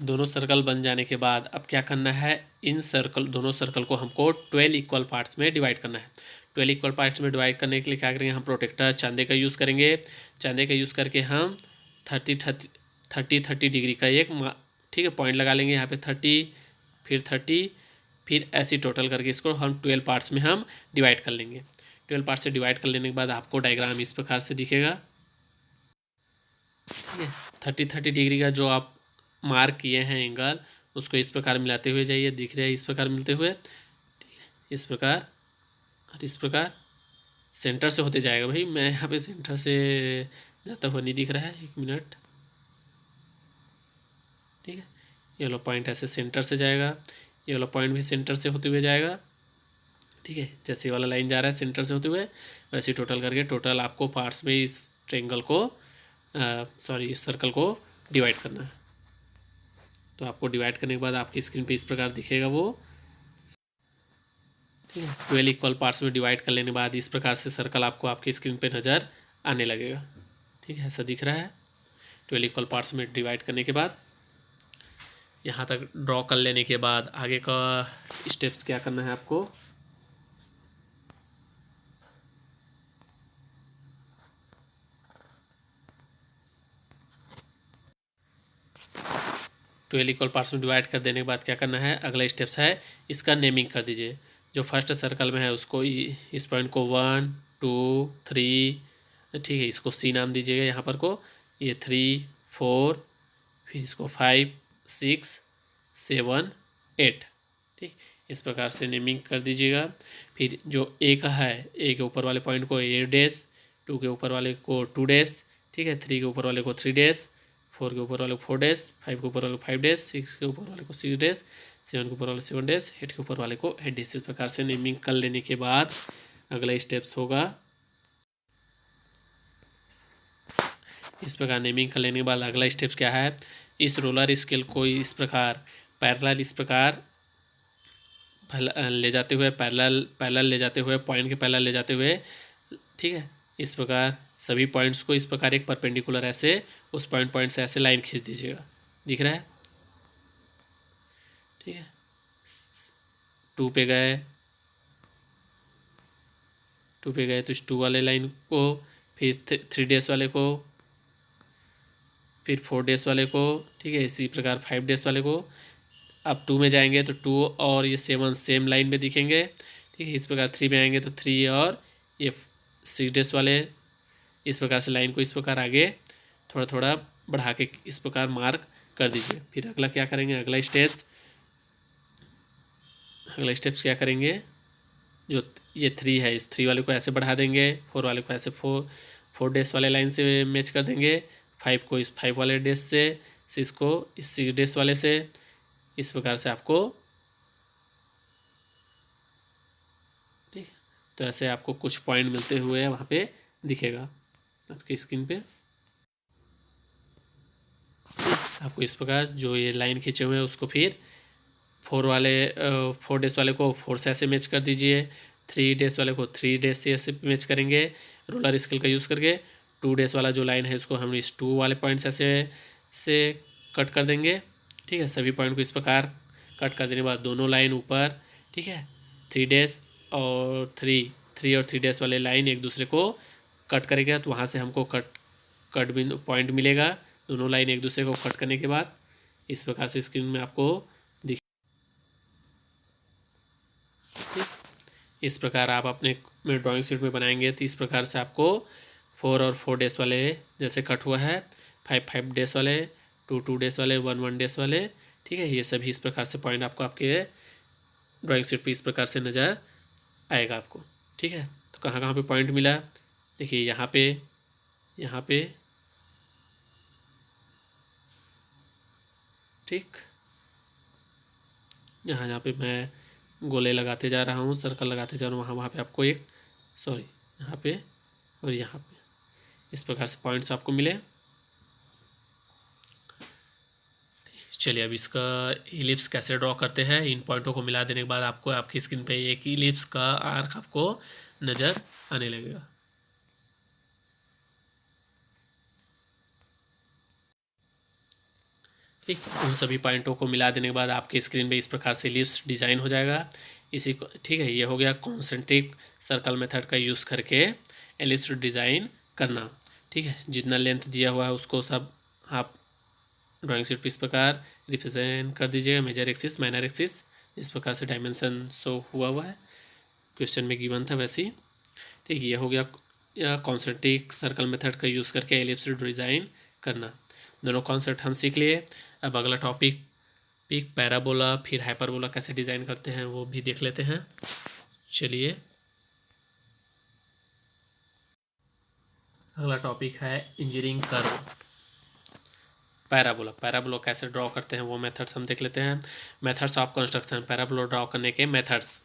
दोनों सर्कल बन जाने के बाद अब क्या करना है, इन दोनों सर्कल को हमको 12 इक्वल पार्ट्स में डिवाइड करना है। 12 इक्वल पार्ट्स में डिवाइड करने के लिए क्या करेंगे, हम प्रोटेक्टर चांदे का यूज़ करेंगे। चांदे का यूज़ करके हम 30 डिग्री का एक, ठीक है, पॉइंट लगा लेंगे यहाँ पे 30, फिर ऐसी टोटल करके इसको हम 12 पार्ट्स में हम डिवाइड कर लेंगे। 12 पार्ट से डिवाइड कर लेने के बाद आपको डायग्राम इस प्रकार से दिखेगा। ठीक है, 30 डिग्री का जो आप मार्क किए हैं एंगल, उसको इस प्रकार मिलाते हुए जाइए, दिख रहे हैं इस प्रकार मिलते हुए। ठीक है, इस प्रकार और इस प्रकार सेंटर से होते जाएगा। भाई मैं यहाँ पे सेंटर से जाता हुआ नहीं दिख रहा है, 1 मिनट। ठीक है, ये वाला पॉइंट ऐसे सेंटर से जाएगा, ये वाला पॉइंट भी सेंटर से होते हुए जाएगा। ठीक है, जैसे वाला लाइन जा रहा है सेंटर से होते हुए, वैसे टोटल करके टोटल आपको पार्ट्स में इस ट्रेंगल को इस सर्कल को डिवाइड करना है। तो आपको डिवाइड करने के बाद आपकी स्क्रीन पे इस प्रकार दिखेगा वो। ठीक है, 12 इक्वल पार्ट्स में डिवाइड कर लेने के बाद इस प्रकार से सर्कल आपको आपकी स्क्रीन पे नज़र आने लगेगा। ठीक है, ऐसा दिख रहा है। 12 इक्वल पार्ट्स में डिवाइड करने के बाद यहाँ तक ड्रॉ कर लेने के बाद आगे का स्टेप्स क्या करना है आपको। ट्वेल्व इक्वल पार्ट्स में डिवाइड कर देने के बाद क्या करना है, अगला स्टेप्स है इसका नेमिंग कर दीजिए। जो फर्स्ट सर्कल में है उसको इस पॉइंट को 1 2 3, ठीक है, इसको सी नाम दीजिएगा यहाँ पर को, ये 3 4, फिर इसको 5 6 7 8, ठीक, इस प्रकार से नेमिंग कर दीजिएगा। फिर जो ए का है, ए के ऊपर वाले पॉइंट को ए डैश, 2 के ऊपर वाले को 2 डैश, ठीक है, 3 के ऊपर वाले को 3 डैश, 4 के ऊपर वाले को 4 डैश, 5 के ऊपर वाले को 5 डैश, 6 के ऊपर वाले को 6 डैश, 7 के ऊपर वाले 7 डैश, 8 के ऊपर वाले को 8 डैश। इस प्रकार से नेमिंग कर लेने के बाद अगला स्टेप्स होगा, इस प्रकार नेमिंग कर लेने के बाद अगला स्टेप्स क्या है, इस रोलर स्केल को इस प्रकार पैरेलल, इस प्रकार ले जाते हुए, पैरेलल ले जाते हुए, पॉइंट के पैरेलल ले जाते हुए, ठीक है, इस प्रकार सभी पॉइंट्स को इस प्रकार एक परपेंडिकुलर ऐसे उस पॉइंट से ऐसे लाइन खींच दीजिएगा। दिख रहा है, ठीक है, 2 पे गए, 2 पे गए तो इस 2 वाले लाइन को, फिर 3 डेज वाले को, फिर 4 डेज वाले को, ठीक है, इसी प्रकार 5 डेज वाले को। अब 2 में जाएंगे तो 2 और ये 7 सेम लाइन में दिखेंगे, ठीक है, इस प्रकार 3 में आएंगे तो 3 और ये 6 डेज वाले, इस प्रकार से लाइन को इस प्रकार आगे थोड़ा थोड़ा बढ़ा के इस प्रकार मार्क कर दीजिए। फिर अगला क्या करेंगे, अगला स्टेप्स क्या करेंगे, जो ये 3 है, इस 3 वाले को ऐसे बढ़ा देंगे, 4 वाले को ऐसे 4 डेज वाले लाइन से मैच कर देंगे, 5 को इस 5 वाले डेज से, 6 को इस 6 डेज वाले से, इस प्रकार से आपको, ठीक, तो ऐसे आपको कुछ पॉइंट मिलते हुए वहाँ पे दिखेगा आपकी स्क्रीन पे। आपको इस प्रकार जो ये लाइन खींचे हुए हैं उसको फिर 4 डेज वाले को 4 से ऐसे मैच कर दीजिए, 3 डेज वाले को 3 डेज से ऐसे मैच करेंगे रोलर स्केल का यूज़ करके। 2 डेज वाला जो लाइन है इसको हम इस 2 वाले पॉइंट से कट कर देंगे, ठीक है, सभी पॉइंट को इस प्रकार कट कर देने के बाद दोनों लाइन ऊपर, ठीक है, 3 डेज और 3 डेज वाले लाइन एक दूसरे को कट करेगा, तो वहाँ से हमको कट बिंदु पॉइंट मिलेगा। दोनों लाइन एक दूसरे को कट करने के बाद इस प्रकार से स्क्रीन में आपको दिख, इस प्रकार आप अपने ड्राइंग शीट में बनाएंगे तो इस प्रकार से आपको 4 और 4 डेज वाले जैसे कट हुआ है, 5 डेज वाले, 2 डेज वाले, 1 डेज वाले, ठीक है, ये सभी इस प्रकार से पॉइंट आपको आपके ड्राइंग शीट पे इस प्रकार से नज़र आएगा आपको, ठीक है। तो कहाँ कहाँ पे पॉइंट मिला, देखिए यहाँ पे, ठीक, यहाँ पे मैं गोले लगाते जा रहा हूँ, सर्कल लगाते जा रहा हूँ, वहाँ पे आपको एक यहाँ पे और यहाँ पे इस प्रकार से पॉइंट्स आपको मिले। चलिए अब इसका इलिप्स कैसे ड्रॉ करते हैं। इन पॉइंटों को मिला देने के बाद आपको आपकी स्क्रीन पे एक इलिप्स का आर्क आपको नज़र आने लगेगा। ठीक, उन सभी पॉइंटों को मिला देने के बाद आपके स्क्रीन पे इस प्रकार से इलिप्स डिज़ाइन हो जाएगा। इसी को, ठीक है, ये हो गया कॉन्सेंट्रिक सर्कल मेथड का यूज़ करके एलिप्स डिज़ाइन करना। ठीक है, जितना लेंथ दिया हुआ है उसको सब आप ड्राइंग शीट पे इस प्रकार रिप्रेजेंट कर दीजिएगा, मेजर एक्सिस, माइनर एक्सिस, इस प्रकार से डायमेंशन शो हुआ है, क्वेश्चन में गिवन था वैसे ही। ठीक, ये हो गया कॉन्सेंट्रिक सर्कल मेथड का यूज़ करके एलिप्स डिज़ाइन करना। दोनों कॉन्सेप्ट हम सीख लिए। अब अगला टॉपिक पैराबोला फिर हाइपरबोला कैसे डिज़ाइन करते हैं वो भी देख लेते हैं। चलिए अगला टॉपिक है इंजीनियरिंग कर्व। पैराबोला कैसे ड्रॉ करते हैं वो मेथड्स हम देख लेते हैं। Methods of construction, parabola draw करने के मेथड्स।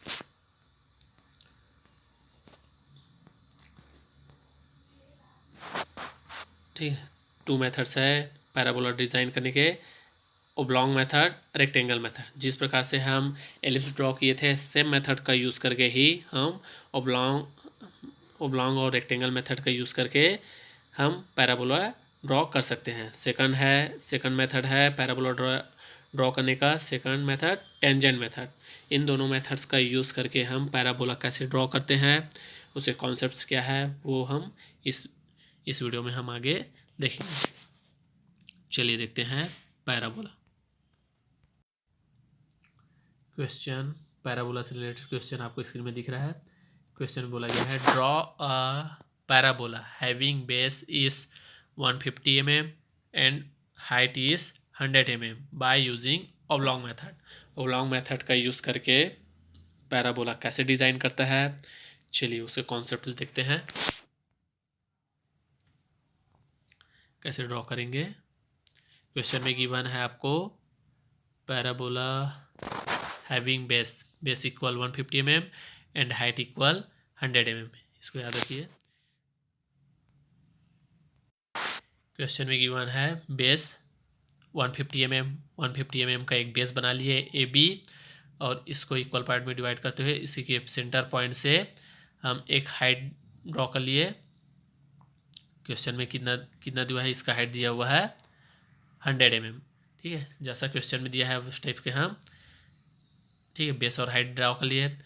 ठीक है, 2 मेथड्स है पैराबोला डिज़ाइन करने के, ओब्लॉन्ग मेथड, रेक्टेंगल मेथड। जिस प्रकार से हम एलिप्स ड्रॉ किए थे सेम मेथड का यूज़ करके ही हम ओब्लॉन्ग और रेक्टेंगल मेथड का यूज़ करके हम पैराबोला ड्रॉ कर सकते हैं। सेकंड मेथड है पैराबोला ड्रॉ करने का, सेकंड मेथड टेंजेंट मेथड। इन दोनों मेथड्स का यूज़ करके हम पैराबोला कैसे ड्रॉ करते हैं, उसके कॉन्सेप्ट्स क्या है वो हम इस वीडियो में हम आगे देखेंगे। चलिए देखते हैं पैराबोला। क्वेश्चन पैराबोला से रिलेटेड क्वेश्चन आपको स्क्रीन में दिख रहा है। क्वेश्चन बोला गया है draw a parabola having base is 150 mm and height is 100 mm by using oblong method. Oblong method का यूज़ करके पैराबोला कैसे डिज़ाइन करता है, चलिए उसके कॉन्सेप्ट देखते हैं कैसे ड्रॉ करेंगे। क्वेश्चन में गिवन है आपको parabola having base equal 150 mm and height equal 100 mm, इसको याद रखिए। क्वेश्चन में गिवन है बेस 150 mm का एक बेस बना लिए ए बी, और इसको इक्वल पार्ट में डिवाइड करते हुए इसी के सेंटर पॉइंट से हम एक हाइट ड्रॉ कर लिए। क्वेश्चन में कितना कितना दिया है, इसका हाइट दिया हुआ है 100 mm। ठीक है, जैसा क्वेश्चन में दिया है उस टाइप के हम, ठीक है, बेस और हाइट ड्रॉ कर लिए।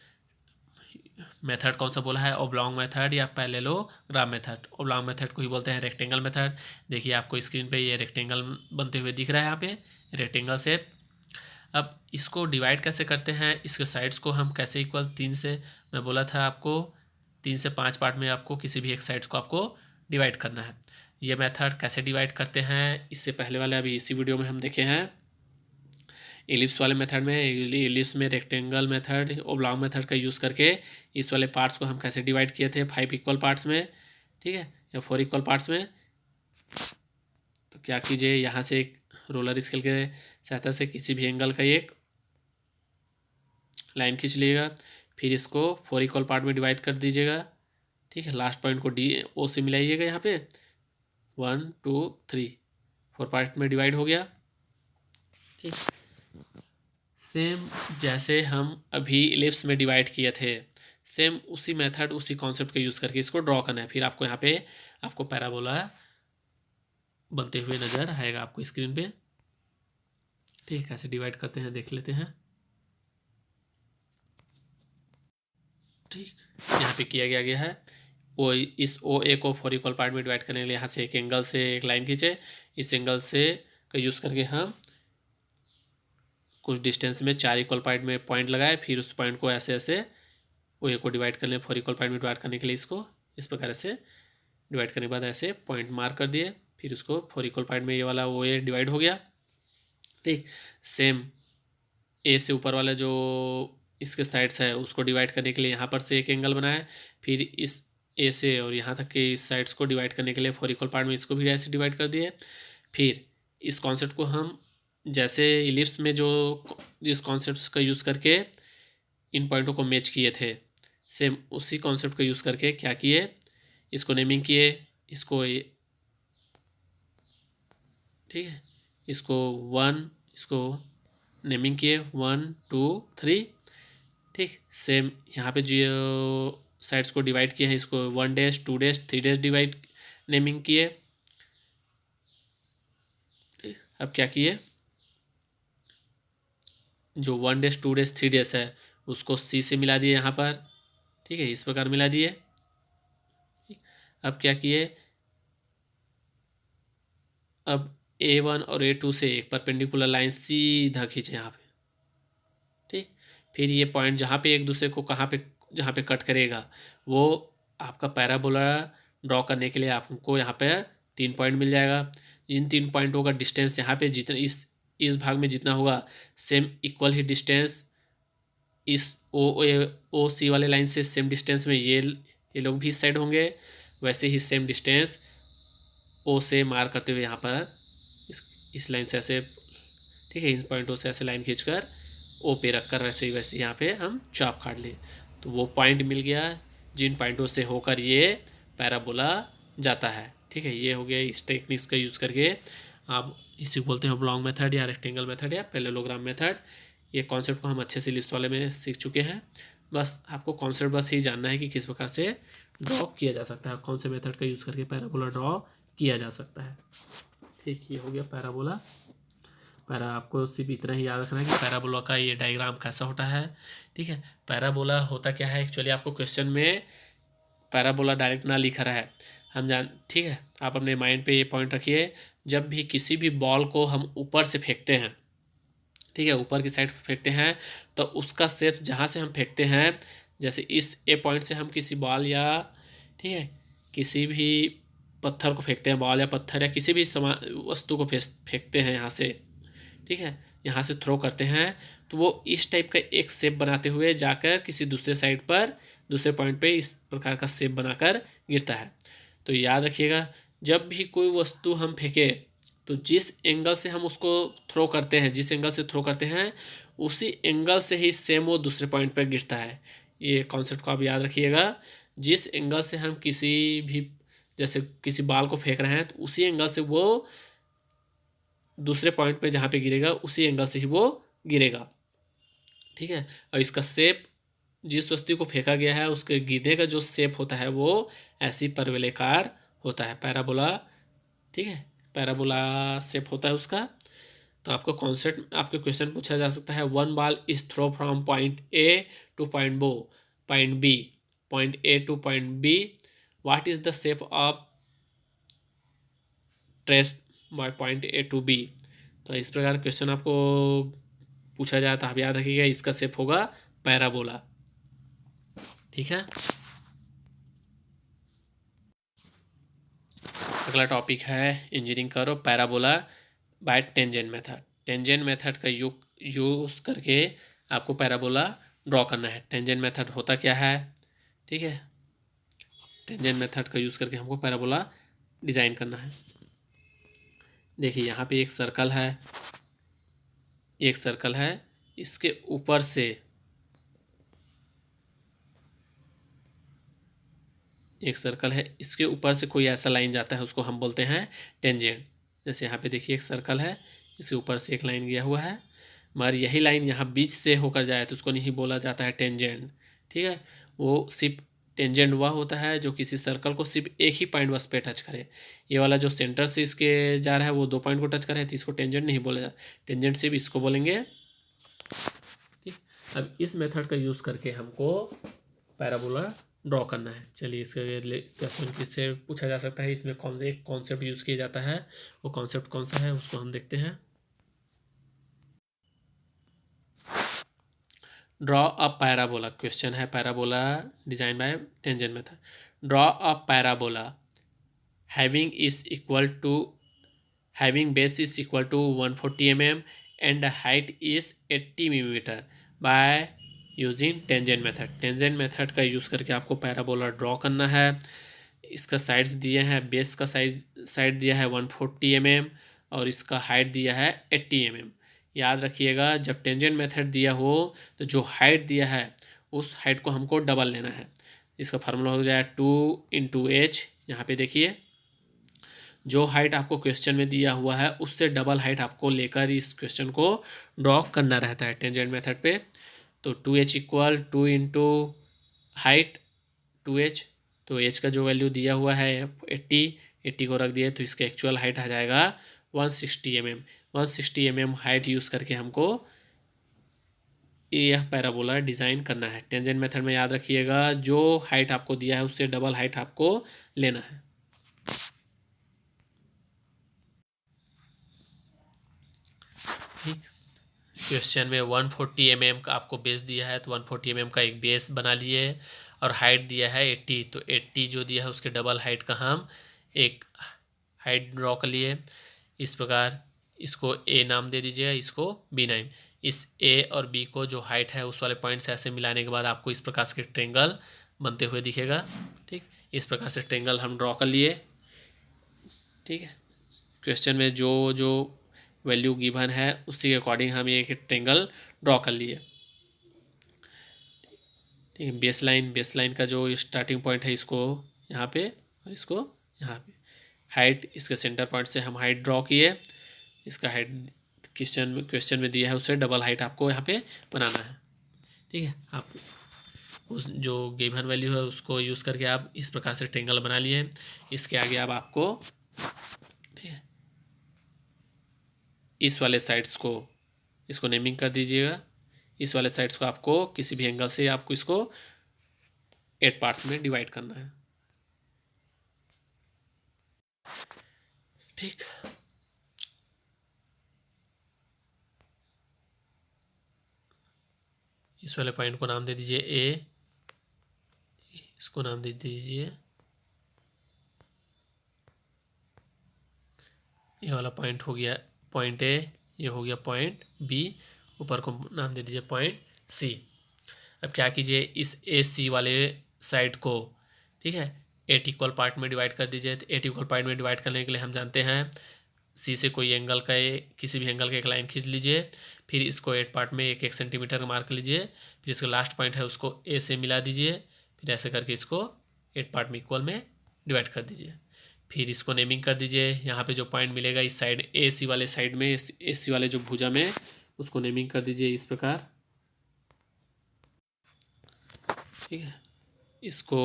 मेथड कौन सा बोला है, ओब्लॉन्ग मेथड या पैरेललोग्राम मेथड। ओब्लॉन्ग मेथड को ही बोलते हैं रेक्टेंगल मेथड। देखिए आपको स्क्रीन पे ये रेक्टेंगल बनते हुए दिख रहा है यहाँ पे, रेक्टेंगल शेप। अब इसको डिवाइड कैसे करते हैं, इसके साइड्स को हम कैसे इक्वल 3 से, मैं बोला था आपको 3 से 5 पार्ट में आपको किसी भी एक साइड्स को आपको डिवाइड करना है। ये मेथड कैसे डिवाइड करते हैं, इससे पहले वाले अभी इसी वीडियो में हम देखे हैं एलिप्स वाले मेथड में। एलिप्स में रेक्टेंगल मेथड ओब्लॉन्ग मेथड का यूज़ करके इस वाले पार्ट्स को हम कैसे डिवाइड किए थे 5 इक्वल पार्ट्स में, ठीक है, या 4 इक्वल पार्ट्स में। तो क्या कीजिए, यहाँ से एक रोलर स्केल के सहायता से किसी भी एंगल का एक लाइन खींच लीजिएगा, फिर इसको 4 इक्वल पार्ट में डिवाइड कर दीजिएगा। ठीक है, लास्ट पॉइंट को डी ओ से मिलाइएगा, यहाँ पे 1 2 3 4 पार्ट में डिवाइड हो गया। ठीक, सेम जैसे हम अभी इलिप्स में डिवाइड किए थे, सेम उसी मेथड उसी कॉन्सेप्ट का यूज़ करके इसको ड्रॉ करना है। फिर आपको यहाँ पे आपको पैराबोला बनते हुए नज़र आएगा आपको स्क्रीन पे। ठीक है, कैसे डिवाइड करते हैं देख लेते हैं। ठीक, यहाँ पे किया गया है वो इस ओ ए को 4 इक्वल पार्ट में डिवाइड करने के लिए यहाँ से एक एंगल से एक लाइन खींचे, इस एंगल से का यूज़ करके हम कुछ डिस्टेंस में 4 इक्वल पार्ट में पॉइंट लगाए, फिर उस पॉइंट को ऐसे ऐसे ओ ए को डिवाइड कर लें 4 इक्वल पार्ट में डिवाइड करने के लिए इसको इस प्रकार से डिवाइड करने के बाद ऐसे पॉइंट मार्क कर दिए, फिर उसको 4 इक्वल पार्ट में ये वाला ओ ए डिवाइड हो गया। ठीक, सेम ए से ऊपर वाला जो इसके साइड्स है उसको डिवाइड करने के लिए यहाँ पर से एक एंगल बनाया, फिर इस ए से और यहाँ तक के इस साइड्स को डिवाइड करने के लिए 4 इक्वल पार्ट में इसको भी ऐसे डिवाइड कर दिए। फिर इस कॉन्सेप्ट को हम जैसे इलिप्स में जो जिस कॉन्सेप्ट का यूज़ करके इन पॉइंटों को मैच किए थे, सेम उसी कॉन्सेप्ट का यूज़ करके क्या किए, इसको नेमिंग किए, इसको ठीक है, इसको 1 इसको नेमिंग किए 1 2 3। ठीक, सेम यहाँ पे जो साइड्स को डिवाइड किए हैं इसको 1 dash 2 dash 3 dash divide naming किए। अब क्या किए, जो 1 डैश 2 डैश 3 डैश है उसको सी से मिला दिए यहाँ पर। ठीक है, इस प्रकार मिला दिए। अब क्या किए, अब A1 और A2 से एक परपेंडिकुलर लाइन सीधा खींचे यहाँ पे। ठीक, फिर ये पॉइंट जहाँ पे एक दूसरे को कहाँ पे जहाँ पे कट करेगा वो आपका पैराबोला ड्रॉ करने के लिए आपको यहाँ पे 3 पॉइंट मिल जाएगा। इन 3 पॉइंटों का डिस्टेंस यहाँ पे जितना इस भाग में जितना होगा सेम इक्वल ही डिस्टेंस इस ओ सी वाले लाइन से सेम डिस्टेंस में ये लोग भी साइड होंगे, वैसे ही सेम डिस्टेंस ओ से मार करते हुए यहाँ पर इस लाइन से ऐसे, ठीक है, इन पॉइंटों से ऐसे लाइन खींचकर ओ पे रख कर वैसे ही वैसे यहाँ पे हम चाप काट लिए, तो वो पॉइंट मिल गया जिन पॉइंटों से होकर ये पैराबोला जाता है। ठीक है, ये हो गया इस टेक्निक्स का यूज़ करके आप इसी को बोलते हैं ओब्लॉन्ग मेथड या रेक्टेंगल मेथड या पैरेललोग्राम मेथड। ये कॉन्सेप्ट को हम अच्छे से लिस्ट वाले में सीख चुके हैं, बस आपको कॉन्सेप्ट बस ही जानना है कि किस प्रकार से ड्रॉ किया जा सकता है, कौन से मेथड का यूज़ करके पैराबोला ड्रॉ किया जा सकता है। ठीक, ये हो गया पैराबोला। आपको सिर्फ इतना ही याद रखना है कि पैराबोला का ये डायग्राम कैसा होता है। ठीक है, पैराबोला होता क्या है, एक्चुअली आपको क्वेश्चन में पैराबोला डायरेक्ट ना लिखा रहा है, हम जान, ठीक है, आप अपने माइंड पे ये पॉइंट रखिए, जब भी किसी भी बॉल को हम ऊपर से फेंकते हैं, ठीक है, ऊपर की साइड फेंकते हैं तो उसका शेप जहाँ से हम फेंकते हैं, जैसे इस ए पॉइंट से हम किसी बॉल या ठीक है किसी भी पत्थर को फेंकते हैं, बॉल या पत्थर या किसी भी सामान वस्तु को फेंकते हैं यहाँ से, ठीक है, यहाँ से थ्रो करते हैं तो वो इस टाइप का एक शेप बनाते हुए जाकर किसी दूसरे साइड पर दूसरे पॉइंट पे इस प्रकार का शेप बनाकर गिरता है। तो याद रखिएगा, जब भी कोई वस्तु हम फेंके तो जिस एंगल से हम उसको थ्रो करते हैं, जिस एंगल से थ्रो करते हैं उसी एंगल से ही सेम वो दूसरे पॉइंट पर गिरता है। ये कॉन्सेप्ट को आप याद रखिएगा। जिस एंगल से हम किसी भी जैसे किसी बाल को फेंक रहे हैं तो उसी एंगल से वो दूसरे पॉइंट पे जहाँ पे गिरेगा उसी एंगल से ही वो गिरेगा, ठीक है। और इसका शेप जिस वस्तु को फेंका गया है उसके गिरने का जो शेप होता है वो ऐसी परवलयाकार होता है, पैराबोला, ठीक है, पैराबोला शेप होता है उसका। तो आपको कॉन्सेप्ट आपके क्वेश्चन पूछा जा सकता है, one ball is throw from point A to point B, point A to point B, what is the shape of trace by point A to B. तो इस प्रकार क्वेश्चन आपको पूछा जाए तो आप याद रखिएगा इसका शेप होगा पैराबोला, ठीक है। अगला टॉपिक है इंजीनियरिंग करो parabola bye tangent method. Tangent method का यूज़ करके आपको पैराबोला ड्रॉ करना है। टेंजेंट मेथड होता क्या है, ठीक है, टेंजेंट मेथड का यूज़ करके हमको पैराबोला डिज़ाइन करना है। देखिए यहाँ पे एक सर्कल है, एक सर्कल है, इसके ऊपर से एक सर्कल है, इसके ऊपर से कोई ऐसा लाइन जाता है उसको हम बोलते हैं टेंजेंट। जैसे यहाँ पे देखिए एक सर्कल है, इसके ऊपर से एक लाइन गया हुआ है, मगर यही लाइन यहाँ बीच से होकर जाए तो उसको नहीं बोला जाता है टेंजेंट, ठीक है। वो सिर्फ टेंजेंट वह होता है जो किसी सर्कल को सिर्फ एक ही पॉइंट बस पे टच करे। ये वाला जो सेंटर से इसके जा रहा है वो दो पॉइंट को टच करे तो इसको टेंजेंट नहीं बोला जाता, टेंजेंट सिर्फ इसको बोलेंगे, ठीक। अब इस मेथड का यूज़ करके हमको पैराबोला ड्रॉ करना है। चलिए इसके क्वेश्चन किससे पूछा जा सकता है, इसमें कौन से एक कॉन्सेप्ट यूज़ किया जाता है, वो कॉन्सेप्ट कौन सा है उसको हम देखते हैं। ड्रॉ अ पैराबोला, क्वेश्चन है parabola design by tangent method. Draw a parabola having is equal to having base is equal to 140 mm and the height is 80 mm by using tangent method। Tangent method का use करके आपको parabola draw करना है। इसका sides दिए हैं, base का side दिया है 140 mm और इसका हाइट दिया है 80 mm। याद रखिएगा जब टेंजेंट मेथड दिया हो तो जो हाइट दिया है उस हाइट को हमको डबल लेना है। इसका फार्मूला हो जाए 2 × h। यहाँ पे देखिए जो हाइट आपको क्वेश्चन में दिया हुआ है उससे डबल हाइट आपको लेकर इस क्वेश्चन को ड्रॉ करना रहता है टेंजेंट मेथड पे। तो 2h इक्वल 2 × हाइट 2h, तो h का जो वैल्यू दिया हुआ है 80 को रख दिए तो इसका एक्चुअल हाइट आ जाएगा 160 mm। 160 mm हाइट यूज़ करके हमको यह पैराबोला डिज़ाइन करना है। टेंजेंट मेथड में याद रखिएगा जो हाइट आपको दिया है उससे डबल हाइट आपको लेना है, ठीक। क्वेश्चन में 140 mm का आपको बेस दिया है तो 140 mm का एक बेस बना लिए और हाइट दिया है 80, तो 80 जो दिया है उसके डबल हाइट का हम एक हाइट ड्रॉ कर लिए। इस प्रकार इसको ए नाम दे दीजिएगा, इसको बी नाम। इस ए और बी को जो हाइट है उस वाले पॉइंट से ऐसे मिलाने के बाद आपको इस प्रकार से ट्रेंगल बनते हुए दिखेगा, ठीक। इस प्रकार से ट्रेंगल हम ड्रॉ कर लिए, ठीक है। क्वेश्चन में जो जो वैल्यू गिवन है उसी के अकॉर्डिंग हम एक ट्रेंगल ड्रॉ कर लिए, ठीक है। बेस लाइन का जो स्टार्टिंग पॉइंट है इसको यहाँ पे और इसको यहाँ पे, हाइट इसके सेंटर पॉइंट से हम हाइट ड्रॉ किए। इसका हाइट क्वेश्चन में दिया है उससे डबल हाइट आपको यहाँ पे बनाना है, ठीक है। आप उस जो गिवन वैल्यू है उसको यूज़ करके आप इस प्रकार से ट्रेंगल बना लिए। इसके आगे अब आपको, ठीक है, इस वाले साइड्स को इसको नेमिंग कर दीजिएगा। इस वाले साइड्स को आपको किसी भी एंगल से आपको इसको 8 पार्ट्स में डिवाइड करना है, ठीक। इस वाले पॉइंट को नाम दे दीजिए ए, इसको नाम दे दीजिए, ये वाला पॉइंट हो गया पॉइंट ए, ये हो गया पॉइंट बी, ऊपर को नाम दे दीजिए पॉइंट सी। अब क्या कीजिए, इस ए सी वाले साइड को, ठीक है, 8 इक्वल पार्ट में डिवाइड कर दीजिए। तो 8 इक्वल पार्ट में डिवाइड करने के लिए हम जानते हैं सी से कोई एंगल का किसी भी एंगल का एक लाइन खींच लीजिए, फिर इसको 8 पार्ट में 1 1 सेंटीमीटर का मार्क लीजिए, फिर इसका लास्ट पॉइंट है उसको ए से मिला दीजिए, फिर ऐसे करके इसको 8 पार्ट में इक्वल में डिवाइड कर दीजिए। फिर इसको नेमिंग कर दीजिए। यहाँ पे जो पॉइंट मिलेगा इस साइड ए सी वाले साइड में, ए सी वाले जो भुजा में, उसको नेमिंग कर दीजिए इस प्रकार, ठीक है। इसको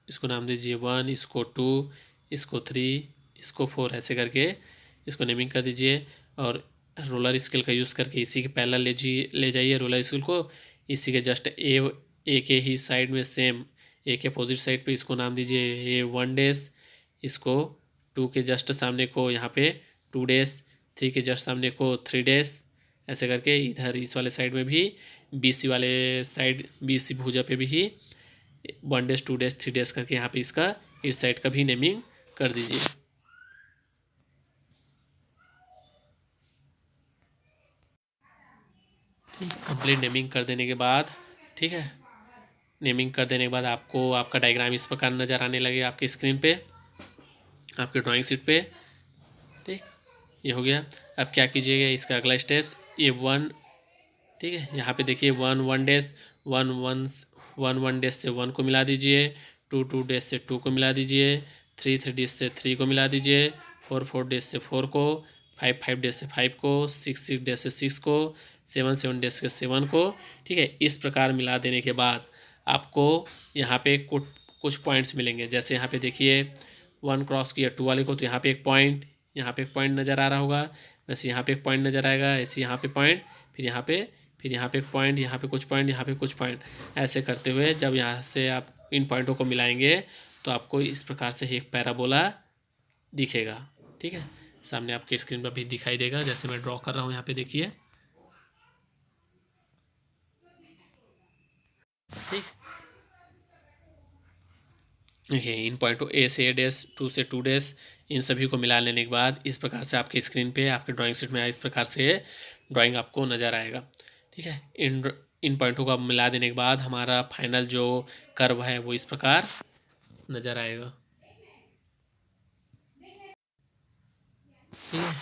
इसको नाम दीजिए 1, इसको 2, इसको 3, इसको 4, ऐसे करके इसको नेमिंग कर दीजिए। और रोलर स्केल का यूज़ करके इसी के पैरेलल ले जाइए रोलर स्केल को, इसी के जस्ट ए के ही साइड में सेम ए के अपोजिट साइड पे इसको नाम दीजिए ए 1 डेज, इसको 2 के जस्ट सामने को यहाँ पे 2 डेज, 3 के जस्ट सामने को 3 डेज, ऐसे करके इधर इस वाले साइड में भी BC वाले साइड BC भुजा पे भी 1 डेज 2 डेज 3 डेज करके यहाँ पे इसका इस साइड का भी नेमिंग कर दीजिए। ठीक, कंप्लीट नेमिंग कर देने के बाद, ठीक है, नेमिंग कर देने के बाद आपको आपका डायग्राम इस प्रकार नज़र आने लगे आपके स्क्रीन पे, आपके ड्राइंग शीट पे। ठीक, ये हो गया। अब क्या कीजिएगा, इसका अगला स्टेप, ये 1, ठीक है, यहाँ पे देखिए 1 डेज, 1 डेज से 1 को मिला दीजिए, 2 डेज से 2 को मिला दीजिए, 3 डेज से 3 को मिला दीजिए, 4 डेज से 4 को, 5 डेज से 5 को, 6 डेज से 6 को, 7 डेज से 7 को, ठीक है। इस प्रकार मिला देने के बाद आपको यहाँ पे कुछ पॉइंट्स मिलेंगे। जैसे यहाँ पे देखिए 1 क्रॉस किया 2 वाले को, तो यहाँ पे एक पॉइंट, यहाँ पे एक पॉइंट नज़र आ रहा होगा, वैसे यहाँ पे एक पॉइंट नज़र आएगा, ऐसे यहाँ पे पॉइंट, फिर यहाँ पे एक पॉइंट, यहाँ पे कुछ पॉइंट, यहाँ पे कुछ पॉइंट, ऐसे करते हुए जब यहाँ से आप इन पॉइंटों को मिलाएंगे तो आपको इस प्रकार से एक पैराबोला दिखेगा। ठीक है, सामने आपके स्क्रीन पर भी दिखाई देगा, जैसे मैं ड्रॉ कर रहा हूँ यहाँ पे देखिए। ठीक, देखिए इन पॉइंटों ए से ए डेज, 2 से 2 डेज, इन सभी को मिला लेने के बाद इस प्रकार से आपके स्क्रीन पे आपके ड्राइंग शीट में इस प्रकार से ड्राइंग आपको नज़र आएगा। ठीक है, इन पॉइंटों को आप मिला देने के बाद हमारा फाइनल जो कर्व है वो इस प्रकार नज़र आएगा। ठीक है,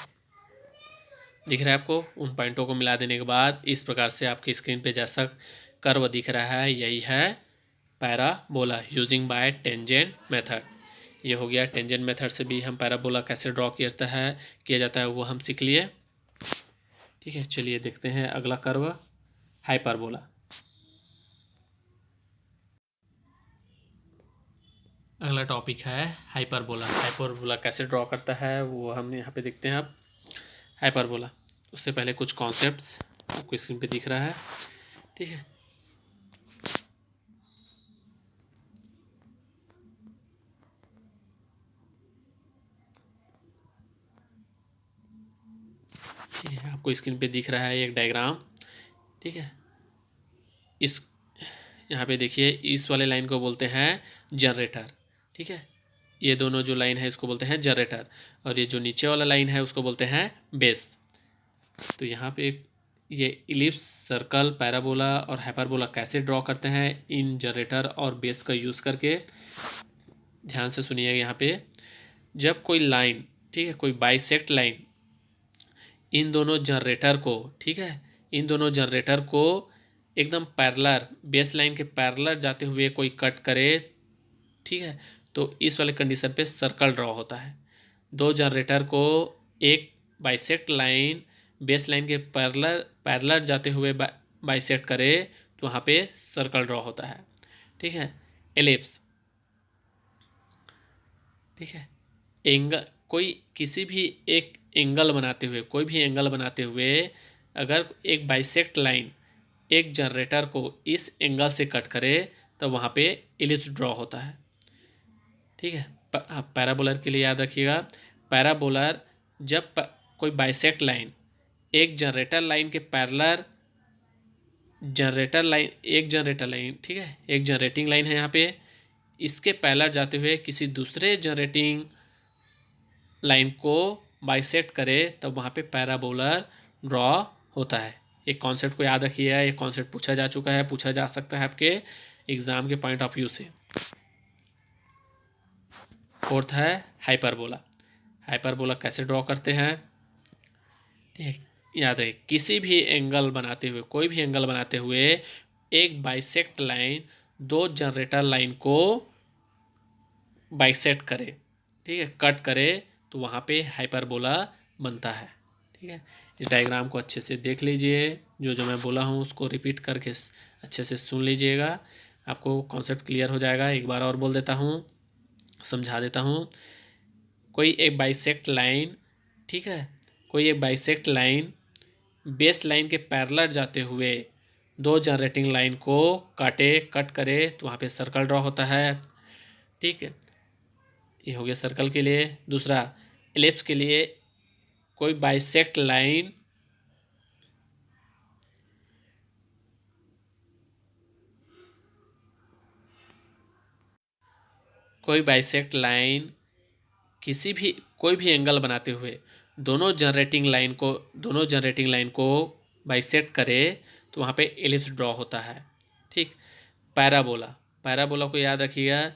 दिख रहा है आपको। उन पॉइंटों को मिला देने के बाद इस प्रकार से आपकी स्क्रीन पे जैसा कर्व दिख रहा है, यही है parabola using by tangent method. ये हो गया। टेंजेंट मेथड से भी हम पैराबोला कैसे ड्रॉ किया जाता है वो हम सीख लिए। ठीक है, चलिए देखते हैं अगला कर्व, हाइपरबोला। अगला टॉपिक है हाइपरबोला। हाइपरबोला कैसे ड्रॉ करता है वो हम यहाँ पे देखते हैं अब। हाइपरबोला, उससे पहले कुछ कॉन्सेप्ट्स आपको स्क्रीन पे दिख रहा है। ठीक है, ठीक है, आपको स्क्रीन पे दिख रहा है एक डायग्राम। ठीक है, इस यहाँ पे देखिए इस वाले लाइन को बोलते हैं जनरेटर। ठीक है, ये दोनों जो लाइन है इसको बोलते हैं जनरेटर, और ये जो नीचे वाला लाइन है उसको बोलते हैं बेस। तो यहाँ पे ये इलिप्स, सर्कल, पैराबोला और हाइपरबोला कैसे ड्रॉ करते हैं इन जनरेटर और बेस का यूज़ करके, ध्यान से सुनिएगा। यहाँ पे जब कोई लाइन, ठीक है, कोई बाइसेक्ट लाइन इन दोनों जनरेटर को, ठीक है, इन दोनों जनरेटर को एकदम पैरेलल, बेस लाइन के पैरेलल जाते हुए कोई कट करे, ठीक है, तो इस वाले कंडीशन पे सर्कल ड्रॉ होता है। दो जनरेटर को एक बाइसेक्ट लाइन बेस लाइन के पैरेलल जाते हुए बाइसेक्ट करे तो वहाँ पे सर्कल ड्रॉ होता है। ठीक है, एलिप्स, ठीक है, एंगल, कोई किसी भी एक एंगल बनाते हुए, कोई भी एंगल बनाते हुए अगर एक बाइसेक्ट लाइन एक जनरेटर को इस एंगल से कट करे तो वहाँ पे एलिप्स ड्रॉ होता है। ठीक है, पैराबोलर के लिए याद रखिएगा, पैराबोलर जब कोई बाइसेक्ट लाइन एक जनरेटर लाइन के पैरेलल जनरेटर लाइन, एक जनरेटर लाइन, ठीक है, एक जनरेटिंग लाइन है यहाँ पे, इसके पैरेलल जाते हुए किसी दूसरे जनरेटिंग लाइन को बाइसेक्ट करे तब वहाँ पे पैराबोलर ड्रॉ होता है। एक कॉन्सेप्ट को याद रखिएगा, एक कॉन्सेप्ट पूछा जा चुका है, पूछा जा सकता है आपके एग्जाम के पॉइंट ऑफ व्यू से। फोर्थ है हाइपरबोला। हाइपरबोला कैसे ड्रॉ करते हैं, ठीक है, याद है, किसी भी एंगल बनाते हुए, कोई भी एंगल बनाते हुए एक बाइसेक्ट लाइन दो जनरेटर लाइन को बाइसेक्ट करे, ठीक है, कट करे, तो वहाँ पे हाइपरबोला बनता है। ठीक है, इस डायग्राम को अच्छे से देख लीजिए, जो मैं बोला हूँ उसको रिपीट करके अच्छे से सुन लीजिएगा, आपको कॉन्सेप्ट क्लियर हो जाएगा। एक बार और बोल देता हूँ, समझा देता हूँ। कोई एक बाइसेक्ट लाइन, ठीक है, कोई एक बाइसेक्ट लाइन बेस लाइन के पैरेलल जाते हुए दो जनरेटिंग लाइन को कट करे तो वहाँ पे सर्कल ड्रॉ होता है। ठीक है, ये हो गया सर्कल के लिए। दूसरा, एलिप्स के लिए कोई बाइसेक्ट लाइन किसी भी कोई भी एंगल बनाते हुए दोनों जनरेटिंग लाइन को बाइसेक्ट करे तो वहाँ पे एलिप्स ड्रॉ होता है। ठीक, पैराबोला को याद रखिएगा,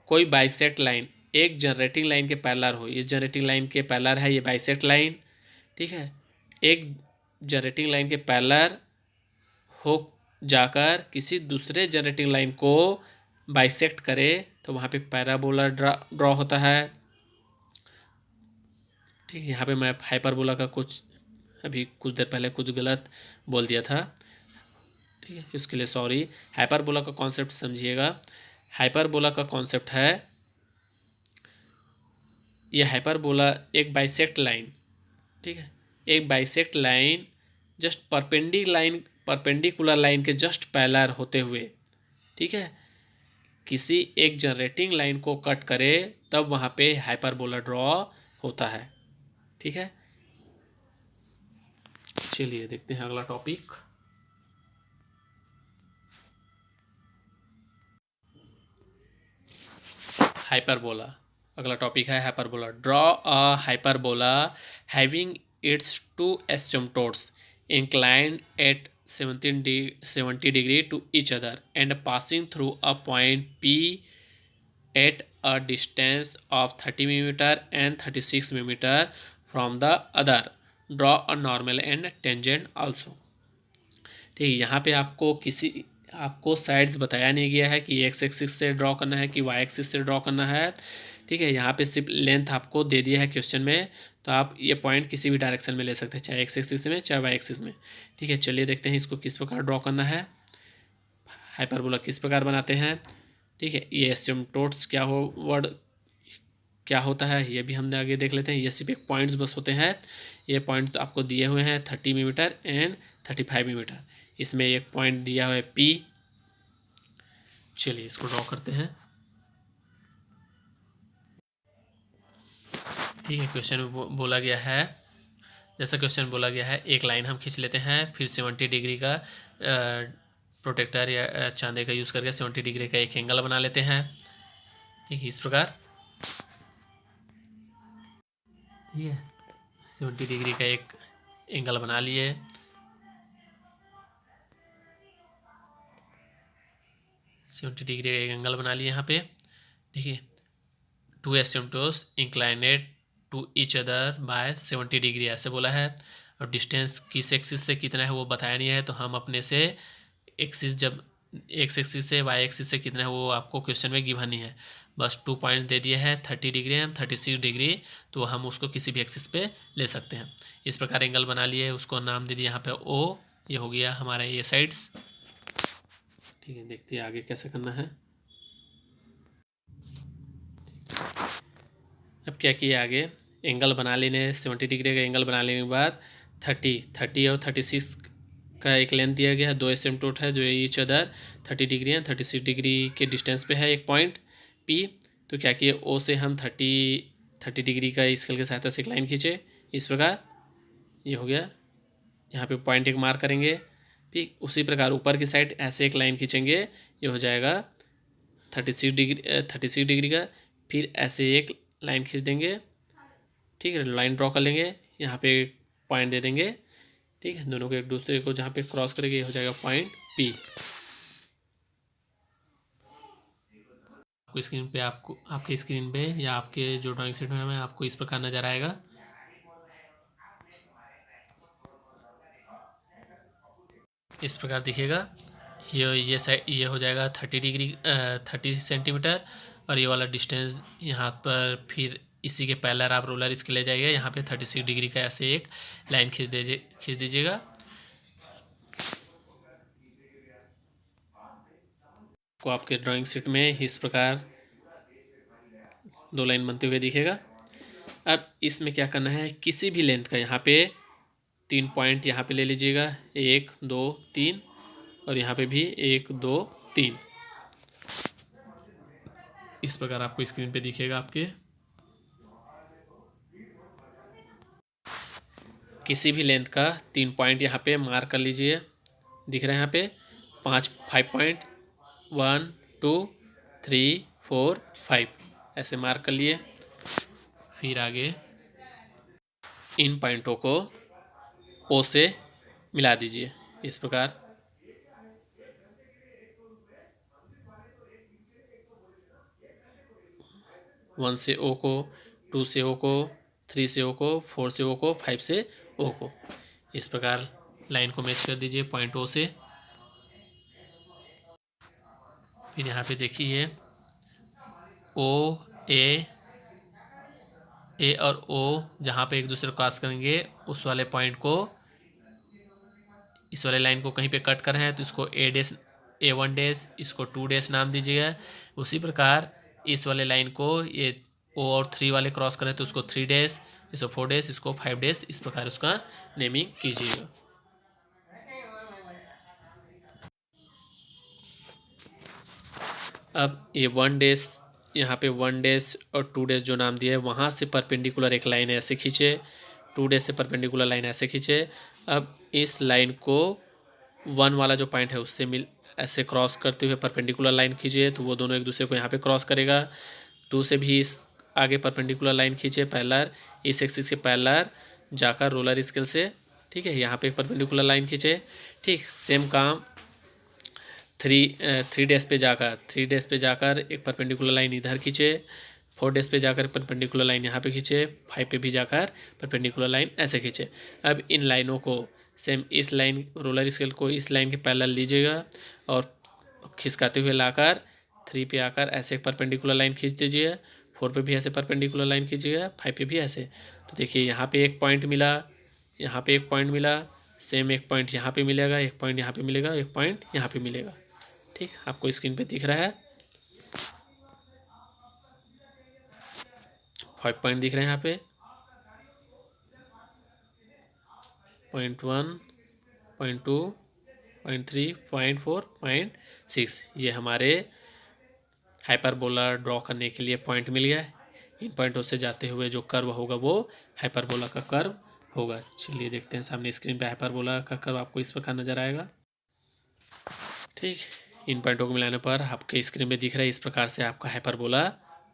कोई बाइसेक्ट लाइन एक जनरेटिंग लाइन के पैरेलल हो, इस जनरेटिंग लाइन के पैरेलल है ये बाइसेक्ट लाइन, ठीक है, एक जनरेटिंग लाइन के पैरेलल हो जाकर किसी दूसरे जनरेटिंग लाइन को बाइसेक्ट करे तो वहाँ पे पैराबोला ड्रॉ होता है। ठीक है, यहाँ पे मैं हाइपरबोला का अभी कुछ देर पहले कुछ गलत बोल दिया था, ठीक है, इसके लिए सॉरी। हाइपरबोला का कॉन्सेप्ट समझिएगा। हाइपरबोला का कॉन्सेप्ट है, ये हाइपरबोला एक बाइसेक्ट लाइन, ठीक है, एक bisect line just perpendicular line के जस्ट पैरेलल होते हुए, ठीक है, किसी एक जनरेटिंग लाइन को कट करे तब वहाँ पे हाइपरबोला ड्रॉ होता है। ठीक है, चलिए देखते हैं अगला टॉपिक। हाइपरबोला, अगला टॉपिक है hyperbola. Draw a hyperbola having its two asymptotes inclined at 70 degree to each other and passing through a point P at a distance of 30 mm and 36 mm from the other. Draw a normal and tangent also. ठीक है, यहाँ पे आपको sides बताया नहीं गया है कि एक्स एक्सिस से ड्रॉ करना है कि वाई एक्सिस से ड्रॉ करना है। ठीक है, यहाँ पे सिर्फ लेंथ आपको दे दिया है क्वेश्चन में, तो आप ये पॉइंट किसी भी डायरेक्शन में ले सकते हैं, चाहे एक्स एक्सिस में चाहे वाई एक्सिस में। ठीक है, चलिए देखते हैं इसको किस प्रकार ड्रॉ करना है, हाइपरबोला किस प्रकार बनाते हैं। ठीक है, ये एसिम्पटोट्स क्या होता है ये भी हमने आगे देख लेते हैं। ये सिर्फ एक पॉइंट्स बस होते हैं, ये पॉइंट तो आपको दिए हुए हैं 30 mm एंड 35 mm। इसमें एक पॉइंट दिया हुआ है P। चलिए इसको ड्रॉ करते हैं। ठीक है, क्वेश्चन में बोला गया है, जैसा क्वेश्चन बोला गया है, एक लाइन हम खींच लेते हैं, फिर 70 डिग्री का प्रोटेक्टर या चांदे का यूज़ करके 70 डिग्री का एक एंगल बना लेते हैं। ठीक है, इस प्रकार, ठीक है, 70 डिग्री का एक एंगल बना लिए। 70 डिग्री का एक एंगल बना लिए यहाँ पे। देखिए, two asymptotes inclined to each other by 70 degree ऐसे बोला है, और डिस्टेंस किस एक्सिस से कितना है वो बताया नहीं है, तो हम अपने से एक्सिस, जब एक्स एक्सिस से वाई एक्सिस से कितना है वो आपको क्वेश्चन में गिवन नहीं है, बस 2 पॉइंट्स दे दिए हैं 30 डिग्री एंड 36 डिग्री, तो हम उसको किसी भी एक्सिस पे ले सकते हैं। इस प्रकार एंगल बना लिए, उसको नाम दे दिया यहाँ पे O। ये हो गया हमारा ये साइड्स। ठीक है, देखते हैं आगे कैसे करना है। अब क्या किया आगे, एंगल बना लेने, 70 डिग्री का एंगल बना लेने के बाद 30 और 36 का एक लेंथ दिया गया है, दो एसिम्पटोट है जो ईच अदर 30 डिग्री है, 36 डिग्री के डिस्टेंस पे है एक पॉइंट P। तो क्या किए, O से हम 30 डिग्री का स्केल की सहायता से एक लाइन खींचे, इस प्रकार ये हो गया। यहाँ पे पॉइंट एक मार्क करेंगे, ठीक उसी प्रकार ऊपर की साइड ऐसे एक लाइन खींचेंगे, ये हो जाएगा 36 डिग्री का। फिर ऐसे एक लाइन खींच देंगे, ठीक है, लाइन ड्रॉ कर लेंगे, यहाँ पे पॉइंट दे देंगे, ठीक है, दोनों को एक दूसरे को जहाँ पे क्रॉस करेंगे ये हो जाएगा पॉइंट पी। आपको स्क्रीन पे आपको आपके स्क्रीन पे या आपके जो ड्राइंग शीट में है आपको इस प्रकार नज़र आएगा। इस प्रकार दिखेगा। ये साइड ये हो जाएगा 30 डिग्री 30 सेंटीमीटर, और ये वाला डिस्टेंस यहाँ पर फिर इसी के पैरेलल आप रोलर इसके ले जाइएगा, यहाँ पे 36 डिग्री का ऐसे एक लाइन खींच दीजिएगा। को आपके ड्राइंग शीट में इस प्रकार 2 लाइन बनते हुए दिखेगा। अब इसमें क्या करना है, किसी भी लेंथ का यहाँ पे 3 पॉइंट यहाँ पे ले लीजिएगा, 1 2 3, और यहाँ पे भी 1 2 3। इस प्रकार आपको स्क्रीन पे दिखेगा। आपके किसी भी लेंथ का 3 पॉइंट यहाँ पे मार्क कर लीजिए, दिख रहा है यहाँ पे 5 पॉइंट, 1 2 3 4 5 ऐसे मार्क कर लिए। फिर आगे इन पॉइंटों को ओ से मिला दीजिए इस प्रकार। 1 से ओ को, 2 से ओ को, 3 से ओ को, 4 से ओ को, 5 से ओ को, इस प्रकार लाइन को मैच कर दीजिए पॉइंट ओ से। फिर यहाँ पे देखिए ओ ए और ओ जहाँ पे एक दूसरे को क्रॉस करेंगे उस वाले पॉइंट को, इस वाले लाइन को कहीं पे कट कर रहे हैं तो इसको A1 डैश, इसको 2 डैश नाम दीजिएगा। उसी प्रकार इस वाले लाइन को ये ओ और 3 वाले क्रॉस करें तो उसको 3 डैश, इसको 4 डैश, इसको 5 डैश, इस प्रकार उसका नेमिंग कीजिएगा। अब ये 1 डैश, यहाँ पे 1 डैश और 2 डैश जो नाम दिया है वहाँ से परपेंडिकुलर एक लाइन ऐसे खींचे, 2 डैश से परपेंडिकुलर लाइन ऐसे खींचे। अब इस लाइन को 1 वाला जो पॉइंट है उससे ऐसे क्रॉस करते हुए परपेंडिकुलर लाइन खींचिए तो वो दोनों एक दूसरे को यहाँ पे क्रॉस करेगा। 2 से भी इस आगे परपेंडिकुलर लाइन खींचे पैरेलल, इस एक्सिस के पैरेलल जाकर रोलर स्केल से, ठीक है, यहाँ पे परपेंडिकुलर लाइन खींचे। ठीक सेम काम 3 डैश पे जाकर एक परपेंडिकुलर लाइन इधर खींचे, 4 डैश पे जाकर परपेंडिकुलर लाइन यहाँ पे खींचे, 5 पे भी जाकर परपेंडिकुलर लाइन ऐसे खींचे। अब इन लाइनों को सेम इस लाइन रोलर स्केल को इस लाइन के पैरेलल लीजिएगा और खिसकाते हुए लाकर 3 पे आकर ऐसे एक परपेंडिकुलर लाइन खींच दीजिए, 4 पे भी ऐसे परपेंडिकुलर लाइन खींचिएगा, 5 पे भी ऐसे। तो देखिए यहाँ पे एक पॉइंट मिला, यहाँ पे एक पॉइंट मिला, सेम एक पॉइंट यहाँ पे मिलेगा, एक पॉइंट यहाँ पे मिलेगा, एक पॉइंट यहाँ पे मिलेगा। ठीक आपको स्क्रीन पे दिख रहा है 5 पॉइंट दिख रहे हैं यहाँ पे, .1 .2 .3 .4 .6 ये हमारे हाइपरबोला ड्रॉ करने के लिए पॉइंट मिल गया है। इन पॉइंटों से जाते हुए जो कर्व होगा वो हाइपरबोला का कर्व होगा। चलिए देखते हैं सामने स्क्रीन पे हाइपरबोला का कर्व आपको इस प्रकार नज़र आएगा। ठीक इन पॉइंटों को मिलाने पर आपके स्क्रीन पे दिख रहा है इस प्रकार से आपका हाइपरबोला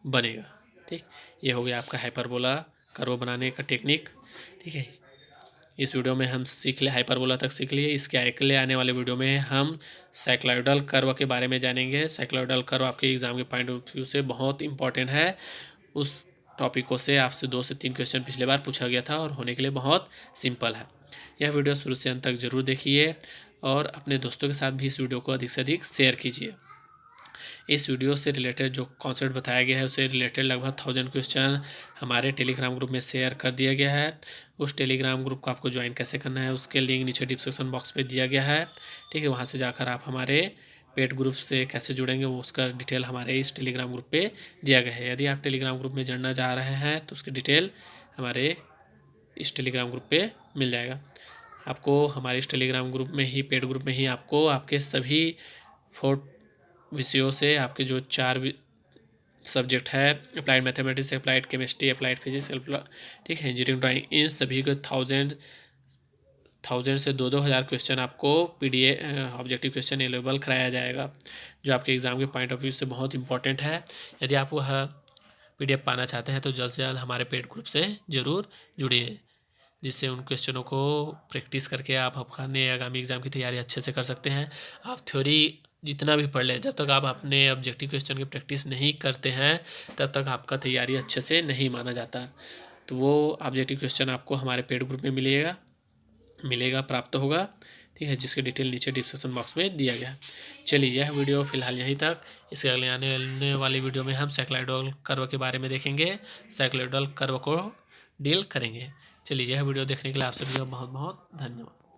बनेगा। ठीक ये हो गया आपका हाइपरबोला कर्व बनाने का टेक्निक। ठीक है इस वीडियो में हम सीख ले हाइपरबोला तक सीख लिए। इसके अगले आने वाले वीडियो में हम साइक्लॉइडल कर्व के बारे में जानेंगे। साइक्लॉइडल कर्व आपके एग्जाम के पॉइंट ऑफ व्यू से बहुत इंपॉर्टेंट है। उस टॉपिकों से आपसे 2 से 3 क्वेश्चन पिछले बार पूछा गया था और होने के लिए बहुत सिंपल है। यह वीडियो शुरू से अंत तक जरूर देखिए और अपने दोस्तों के साथ भी इस वीडियो को अधिक से अधिक शेयर कीजिए। इस वीडियो से रिलेटेड जो कॉन्सेप्ट बताया गया है उससे रिलेटेड लगभग 1000 क्वेश्चन हमारे टेलीग्राम ग्रुप में शेयर कर दिया गया है। उस टेलीग्राम ग्रुप को आपको ज्वाइन कैसे करना है उसके लिंक नीचे डिस्क्रिप्शन बॉक्स में दिया गया है। ठीक है वहाँ से जाकर आप हमारे पेड ग्रुप से कैसे जुड़ेंगे वो उसका डिटेल हमारे इस टेलीग्राम ग्रुप पे दिया गया है। यदि आप टेलीग्राम ग्रुप में जुड़ना चाह रहे हैं तो उसकी डिटेल हमारे इस टेलीग्राम ग्रुप पे मिल जाएगा। आपको हमारे इस टेलीग्राम ग्रुप में ही पेड ग्रुप में ही आपको आपके सभी 4 विषयों से आपके जो 4 सब्जेक्ट है applied mathematics, applied chemistry, applied physics, ठीक है इंजीनियरिंग ड्राइंग, इन सभी को 1000 1000 से 2-2000 क्वेश्चन आपको PDF ऑब्जेक्टिव क्वेश्चन अवेलेबल कराया जाएगा, जो आपके एग्ज़ाम के पॉइंट ऑफ व्यू से बहुत इंपॉर्टेंट है। यदि आप वह PDF पाना चाहते हैं तो जल्द से जल्द हमारे पेड ग्रुप से ज़रूर जुड़िए, जिससे उन क्वेश्चनों को प्रैक्टिस करके आप अपने आगामी एग्ज़ाम की तैयारी अच्छे से कर सकते हैं। आप थ्योरी जितना भी पढ़ लें, जब तक आप अपने ऑब्जेक्टिव क्वेश्चन की प्रैक्टिस नहीं करते हैं तब तक आपका तैयारी अच्छे से नहीं माना जाता। तो वो ऑब्जेक्टिव क्वेश्चन आपको हमारे पेड ग्रुप में मिलेगा, प्राप्त होगा, ठीक है, जिसके डिटेल नीचे डिस्क्रिप्शन बॉक्स में दिया गया है। चलिए यह वीडियो फिलहाल यहीं तक। इसके अगले आने वाली वीडियो में हम साइक्लॉयडल कर्व के बारे में देखेंगे, साइक्लॉयडल कर्व को डील करेंगे। चलिए यह वीडियो देखने के लिए आप सभी का बहुत बहुत धन्यवाद।